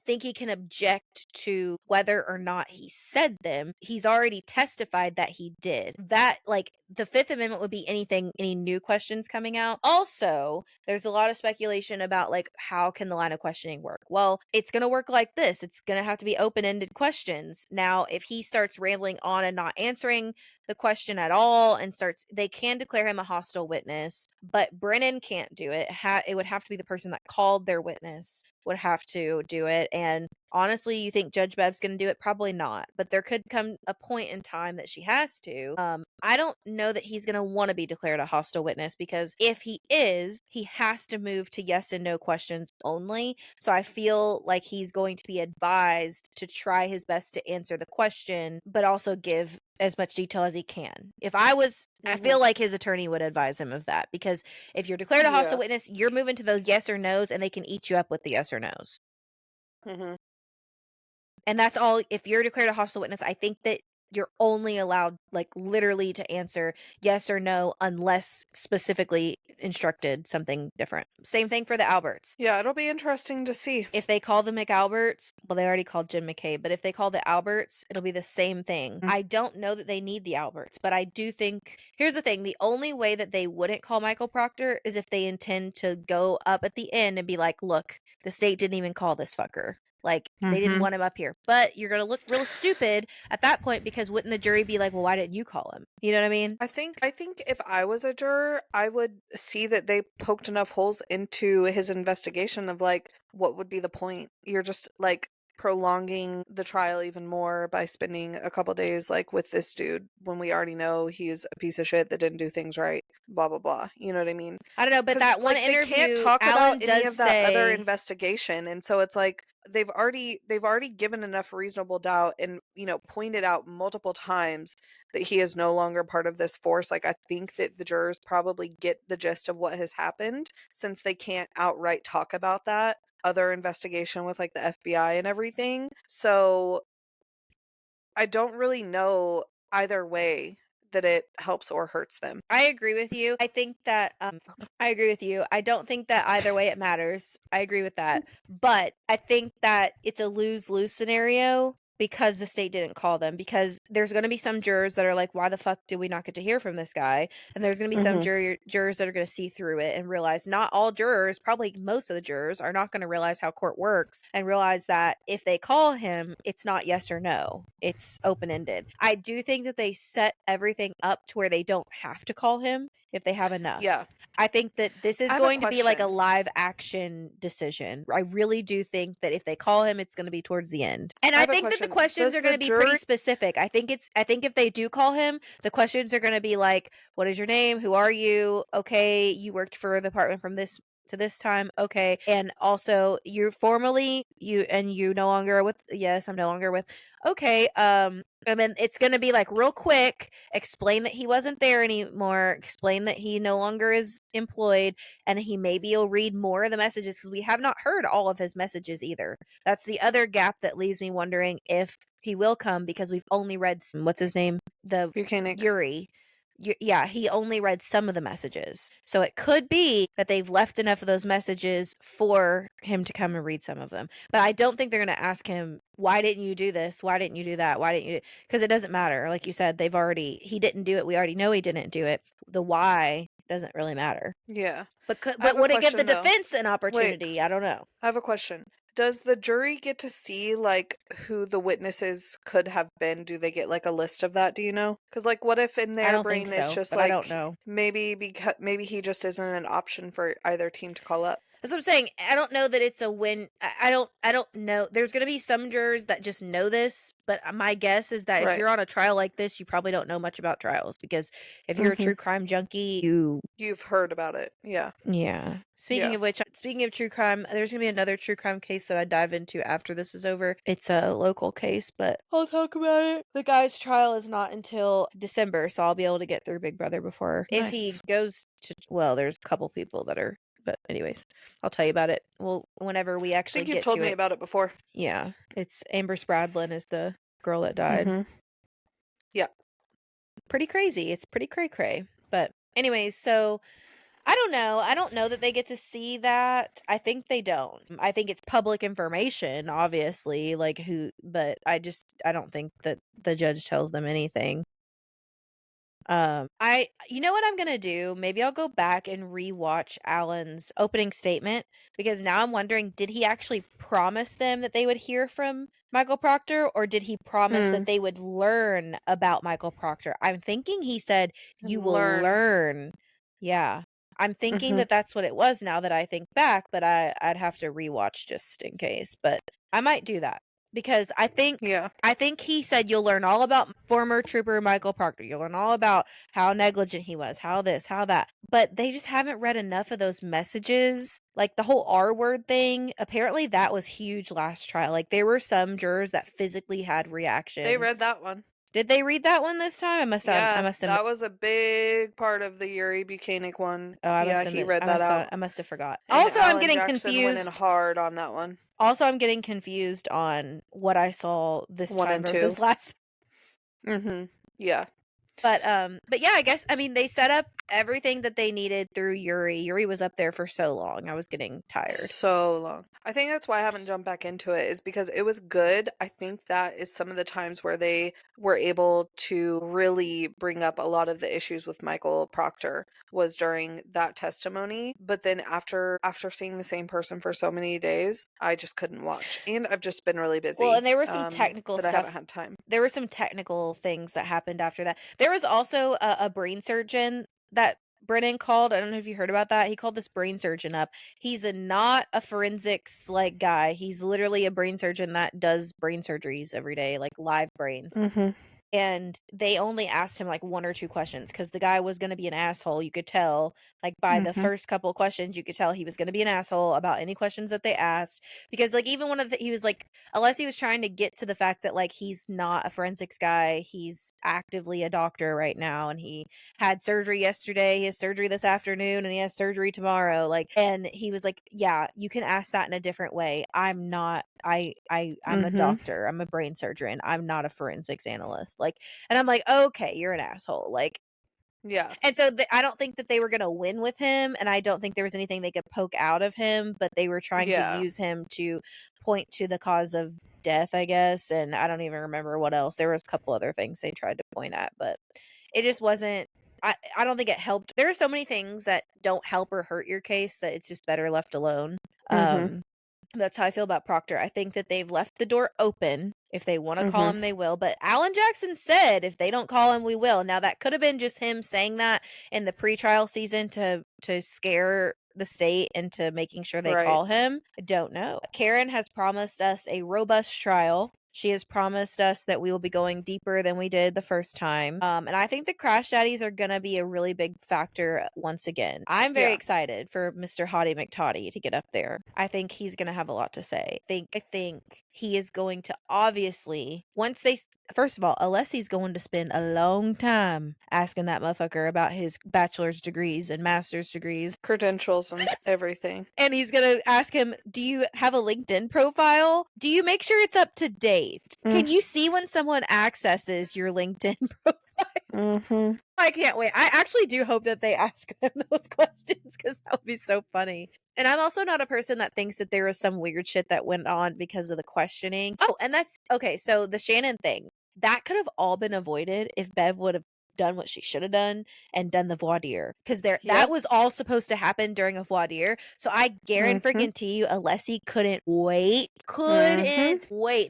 think he can object to whether or not he said them. He's already testified that he did. That, like, the Fifth Amendment would be any new questions coming out. Also, there's a lot of speculation about, like, how can the line of questioning work? Well, it's going to work like this. It's going to have to be open-ended questions. Now, if he starts rambling on and not answering the question at all and they can declare him a hostile witness, but Brennan can't do it. It would have to be the person that called their witness would have to do it. And honestly, you think Judge Bev's going to do it? Probably not. But there could come a point in time that she has to. I don't know that he's going to want to be declared a hostile witness because if he is, he has to move to yes and no questions only. So I feel like he's going to be advised to try his best to answer the question, but also give as much detail as he can. If I was, I feel like his attorney would advise him of that because if you're declared a hostile witness, you're moving to those yes or no's and they can eat you up with the yes or no's. And that's all. If you're declared a hostile witness, I think that you're only allowed, like, literally to answer yes or no unless specifically instructed something different. Same thing for the Alberts. Yeah, it'll be interesting to see. If they call the McAlberts, well, they already called Jim McKay, but if they call the Alberts, it'll be the same thing. I don't know that they need the Alberts, but I do think, here's the thing, the only way that they wouldn't call Michael Proctor is if they intend to go up at the end and be like, look, the state didn't even call this fucker. Like, they didn't want him up here. But you're going to look real stupid at that point, because wouldn't the jury be like, well, why didn't you call him? You know what I mean? I think if I was a juror, I would see that they poked enough holes into his investigation of, like, what would be the point? You're just, like, prolonging the trial even more by spending a couple days, like, with this dude when we already know he's a piece of shit that didn't do things right, blah blah blah. You know what I mean? I don't know, but 'Cause, that one like, they interview, can't talk Alan about any does of that other say, investigation, and so it's like they've already given enough reasonable doubt and, you know, pointed out multiple times that he is no longer part of this force. Like, I think that the jurors probably get the gist of what has happened, since they can't outright talk about that other investigation with, like, the FBI and everything. So I don't really know either way that it helps or hurts them. I agree with you. I think that I agree with you. I don't think that either way it matters. I agree with that. But I think that it's a lose-lose scenario because the state didn't call them, because there's going to be some jurors that are like, why the fuck did we not get to hear from this guy? And there's going to be some jurors that are going to see through it and realize not all jurors, probably most of the jurors, are not going to realize how court works and realize that if they call him, it's not yes or no. It's open-ended. I do think that they set everything up to where they don't have to call him if they have enough. Yeah. I think that this is I have a going to be like a question. live action decision. I really do think that if they call him, it's going to be towards the end. And I I have a think that the question. questions Does are going the to be pretty jury- specific. I think if they do call him, the questions are going to be like, what is your name? Who are you? Okay, you worked for the department from this to this time. Okay. And also you're formally you no longer are with, yes, I'm no longer with. Okay. And then it's going to be like real quick, explain that he wasn't there anymore, explain that he no longer is employed, and he maybe will read more of the messages, because we have not heard all of his messages either. That's the other gap that leaves me wondering if he will come, because we've only read, what's his name? The Buchanan. Yuri. Yeah, he only read some of the messages. So it could be that they've left enough of those messages for him to come and read some of them. But I don't think they're going to ask him, why didn't you do this? Why didn't you do that? Why didn't you? Because it doesn't matter. Like you said, he didn't do it. We already know he didn't do it. The why doesn't really matter. Yeah. But I have a would it give the question, though. defense an opportunity? I don't know. I have a question. Does the jury get to see, like, who the witnesses could have been? Do they get, like, a list of that? Do you know? Because, like, what if in I their don't brain think so, it's just but like, I don't know. maybe he just isn't an option for either team to call up? That's what I'm saying. I don't know that it's a win. I don't know. There's going to be some jurors that just know this, but my guess is that if Right. you're on a trial like this, you probably don't know much about trials, because if you're a true crime junkie, You've heard about it. Yeah. yeah. Speaking of which, speaking of true crime, there's going to be another true crime case that I dive into after this is over. It's a local case, but I'll talk about it. The guy's trial is not until December, so I'll be able to get through Big Brother before. If he Nice. goes to, well, there's a couple people that are, but anyways, I'll tell you about it. Well, whenever we I actually think you've get told to me it. about it before. Yeah, it's Amber Spradlin is the girl that died. Yeah. Pretty crazy. It's pretty cray-cray. But anyways, so I don't know. I don't know that they get to see that. I think they don't. I think it's public information, obviously, like but I don't think that the judge tells them anything. You know what I'm gonna do? Maybe I'll go back and rewatch Alan's opening statement, because now I'm wondering, did he actually promise them that they would hear from Michael Proctor, or did he promise that they would learn about Michael Proctor? I'm thinking he said, you will learn. Yeah. I'm thinking that that's what it was now that I think back, but I'd have to rewatch just in case. But I might do that, because I think he said you'll learn all about former trooper Michael Proctor. You'll learn all about how negligent he was, how this, how that. But they just haven't read enough of those messages. Like the whole R word thing, apparently that was huge last trial. Like there were some jurors that physically had reactions. They read that one. Did they read that one this time? I must have. That was a big part of the Yuri Buchanan one. Oh, he read that out. I must have forgot. And Also, I'm Alan getting Jackson confused. Went in hard on that one. Also, I'm getting confused on what I saw this 1 time and versus 2. last. Yeah. But yeah, I guess, I mean, they set up everything that they needed through Yuri. Yuri was up there for so long. I was getting tired. So long. I think that's why I haven't jumped back into it, is because it was good. I think that is some of the times where they were able to really bring up a lot of the issues with Michael Proctor was during that testimony. But then after seeing the same person for so many days, I just couldn't watch. And I've just been really busy. Well, and there was some technical that I haven't stuff. had time. There were some technical things that happened after that. There was also a brain surgeon that Brennan called. I don't know if you heard about that. He called this brain surgeon up. He's not a forensics like guy. He's literally a brain surgeon that does brain surgeries every day, like live brains. And they only asked him like 1 or 2 questions because the guy was going to be an asshole. You could tell, like, by the first couple of questions, you could tell he was going to be an asshole about any questions that they asked. Because, like, even he was like, unless he was trying to get to the fact that, like, he's not a forensics guy, he's actively a doctor right now, and he had surgery yesterday, he has surgery this afternoon, and he has surgery tomorrow. Like, and he was like, yeah, you can ask that in a different way. I'm not, I'm a doctor. I'm a brain surgeon. I'm not a forensics analyst. Like, and I'm like, okay, you're an asshole. Like, Yeah. and so I don't think that they were going to win with him. And I don't think there was anything they could poke out of him, but they were trying to use him to point to the cause of death, I guess. And I don't even remember what else. There was a couple other things they tried to point at, but it just wasn't, I don't think it helped. There are so many things that don't help or hurt your case that it's just better left alone. That's how I feel about Proctor. I think that they've left the door open. If they want to call him, they will. But Alan Jackson said, if they don't call him, we will. Now, that could have been just him saying that in the pretrial season to scare the state into making sure they call him. I don't know. Karen has promised us a robust trial. She has promised us that we will be going deeper than we did the first time. And I think the Crash Daddies are going to be a really big factor once again. I'm very excited for Mr. Hottie McToddy to get up there. I think he's going to have a lot to say. I think he is going to obviously, first of all, Alessi's going to spend a long time asking that motherfucker about his bachelor's degrees and master's degrees. Credentials and everything. And he's going to ask him, do you have a LinkedIn profile? Do you make sure it's up to date? Can you see when someone accesses your LinkedIn profile? I can't wait. I actually do hope that they ask him those questions because that would be so funny. And I'm also not a person that thinks that there was some weird shit that went on because of the questioning. Oh, and that's okay. So the Shannon thing, that could have all been avoided if Bev would have done what she should have done and done the voir dire, because that was all supposed to happen during a voir dire. So I guarantee you Alessi couldn't wait.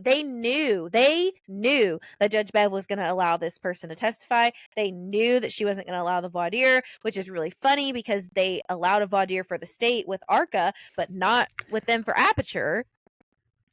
They knew that Judge Bev was going to allow this person to testify. They knew that she wasn't going to allow the voir dire, which is really funny because they allowed a voir dire for the state with ARCA but not with them for Aperture.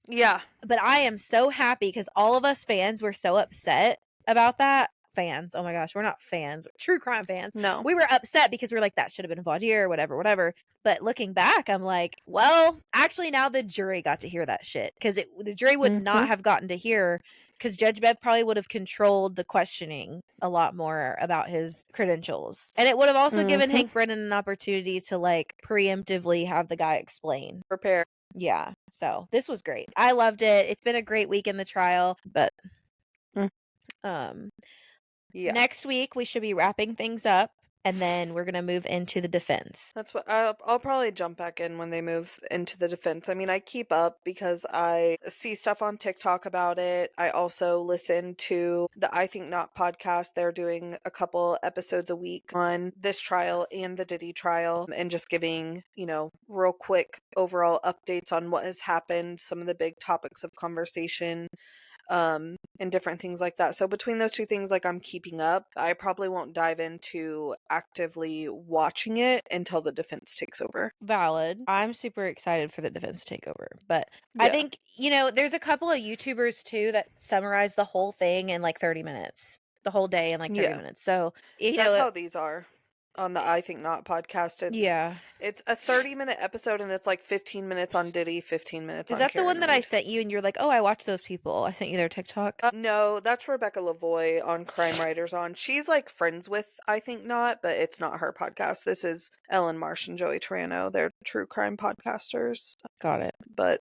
Yeah. But I am so happy because all of us fans were so upset about that. Fans, oh my gosh, we're not fans, we're true crime fans. No, we were upset because we were like, that should have been a voir dire, whatever. But looking back, I'm like, well, actually, now the jury got to hear that shit because the jury would not have gotten to hear, because Judge Bev probably would have controlled the questioning a lot more about his credentials, and it would have also given Hank Brennan an opportunity to like preemptively have the guy explain, prepare. Yeah, so this was great. I loved it. It's been a great week in the trial, but next week we should be wrapping things up, and then we're gonna move into the defense. That's what I'll probably jump back in when they move into the defense. I mean, I keep up because I see stuff on TikTok about it. I also listen to the I Think Not podcast. They're doing a couple episodes a week on this trial and the Diddy trial, and just giving, real quick overall updates on what has happened, some of the big topics of conversation, and different things like that. So between those two things, like, I'm keeping up. I probably won't dive into actively watching it until the defense takes over. Valid. I'm super excited for the defense to take over, but I think, there's a couple of YouTubers too that summarize the whole thing in like 30 minutes, the whole day in like 30 minutes. So, that's how these are on the I Think Not podcast. It's a 30-minute episode, and it's like 15 minutes on Diddy, 15 minutes on Is that Karen the one that Reed. I sent you and you're like, oh, I watch those people? I sent you their TikTok? No, that's Rebecca Lavoie on Crime Writers On. She's like friends with I Think Not, but it's not her podcast. This is Ellen Marsh and Joey Tarano. They're true crime podcasters. Got it. But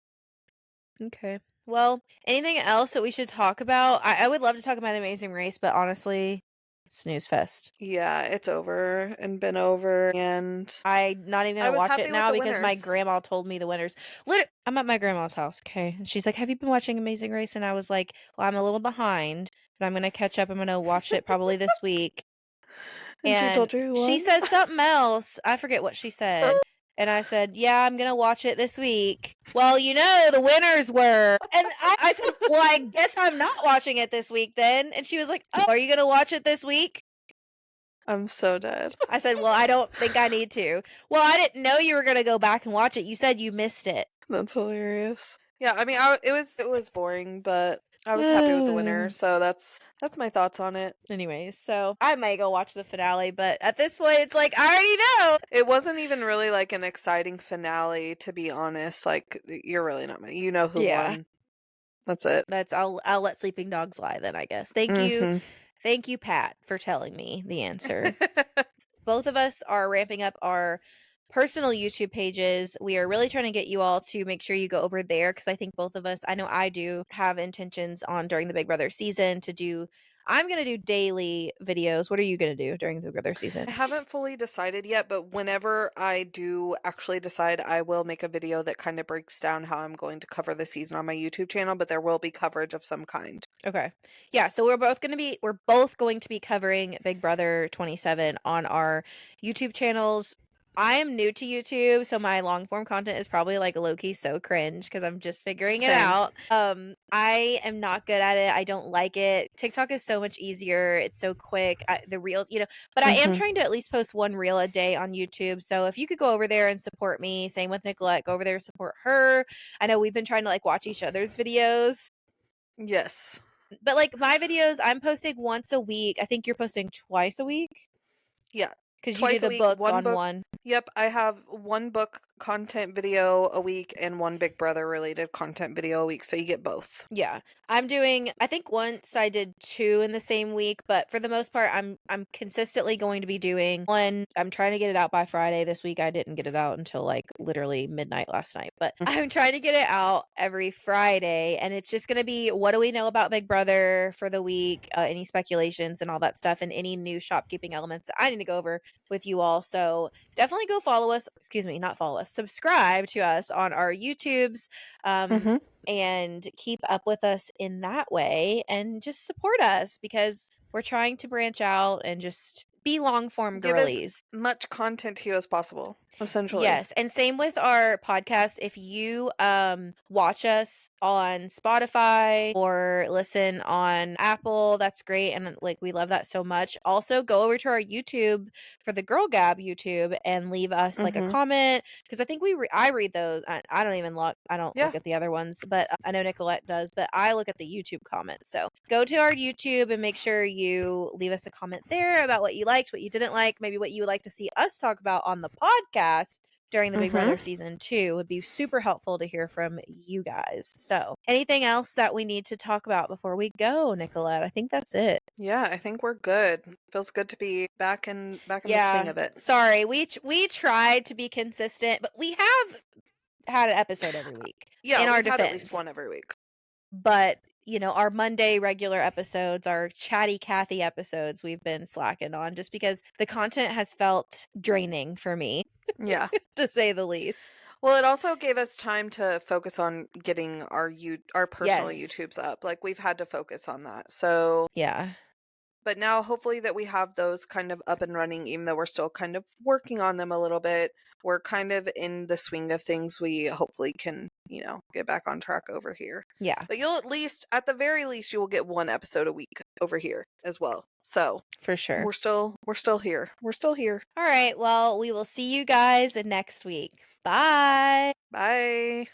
okay. Well, anything else that we should talk about? I would love to talk about Amazing Race, but honestly, snooze fest. Yeah, it's over and been over, and I'm not even I gonna was watch happy it with now the because my winners. grandma told me the winners. I'm at my grandma's house, okay? And she's like, "Have you been watching Amazing Race?" And I was like, "Well, I'm a little behind, but I'm gonna catch up. I'm gonna watch it probably this week." And she And told you who she won? says something else. I forget what she said. And I said, "Yeah, I'm gonna watch it this week." Well, the winners were. And I said, "Well, I guess I'm not watching it this week then." And she was like, "Oh, are you gonna watch it this week?" I'm so dead. I said, "Well, I don't think I need to." "Well, I didn't know you were gonna go back and watch it. You said you missed it." That's hilarious. Yeah, I mean, it was boring, but I was happy with the winner, so that's my thoughts on it. Anyways, so I might go watch the finale, but at this point, it's like, I already know. It wasn't even really like an exciting finale, to be honest. Like, you're really not, you know who Yeah. won. That's it. I'll let sleeping dogs lie then, I guess. Thank you, Pat, for telling me the answer. Both of us are ramping up our personal YouTube pages. We are really trying to get you all to make sure you go over there because I think both of us, I know I do, have intentions on during the Big Brother season to do. I'm going to do daily videos. What are you going to do during the Big Brother season? I haven't fully decided yet, but whenever I do actually decide, I will make a video that kind of breaks down how I'm going to cover the season on my YouTube channel, but there will be coverage of some kind. Okay. Yeah, so we're both going to be covering Big Brother 27 on our YouTube channels. I am new to YouTube, so my long form content is probably like low-key so cringe because I'm just figuring it Same. out. I am not good at it. I don't like it. TikTok is so much easier. It's so quick. The reels, but I am trying to at least post one reel a day on YouTube. So if you could go over there and support me, same with Nicolette, go over there and support her. I know we've been trying to like watch each other's videos. Yes. But like my videos, I'm posting once a week. I think you're posting twice a week. Yeah. Because you do the book on one. Yep, I have one book content video a week and one Big Brother related content video a week, so you get both. Yeah. I'm doing, I think once I did 2 in the same week, but for the most part, I'm consistently going to be doing one. I'm trying to get it out by Friday this week. I didn't get it out until like literally midnight last night, but I'm trying to get it out every Friday, and it's just going to be what do we know about Big Brother for the week, any speculations and all that stuff, and any new shopkeeping elements that I need to go over with you all. So definitely go subscribe to us on our YouTubes. And keep up with us in that way and just support us because we're trying to branch out and just be long form girlies. Give as much content to you as possible, essentially. Yes, and same with our podcast. If you watch us on Spotify or listen on Apple, that's great, and like we love that so much. Also, go over to our YouTube for the Girl Gab YouTube and leave us like a comment because I think I read those. I don't even look. I don't look at the other ones, but I know Nicolette does. But I look at the YouTube comments. So go to our YouTube and make sure you leave us a comment there about what you liked, what you didn't like, maybe what you would like to see us talk about on the podcast during the Big Brother season 2 would be super helpful to hear from you guys. So anything else that we need to talk about before we go, Nicolette? I think that's it. Yeah, I think we're good. Feels good to be back in the swing of it. Sorry, we tried to be consistent, but we have had an episode every week. Yeah, in our we've had defense. at least one every week. But our Monday regular episodes, our chatty Cathy episodes, we've been slacking on just because the content has felt draining for me. Yeah. To say the least. Well, it also gave us time to focus on getting our personal YouTubes up. Like we've had to focus on that. So yeah. But now hopefully that we have those kind of up and running, even though we're still kind of working on them a little bit. We're kind of in the swing of things. We hopefully can, get back on track over here. Yeah. But at the very least, you will get one episode a week over here as well. So for sure. We're still here. We're still here. All right. Well, we will see you guys next week. Bye. Bye.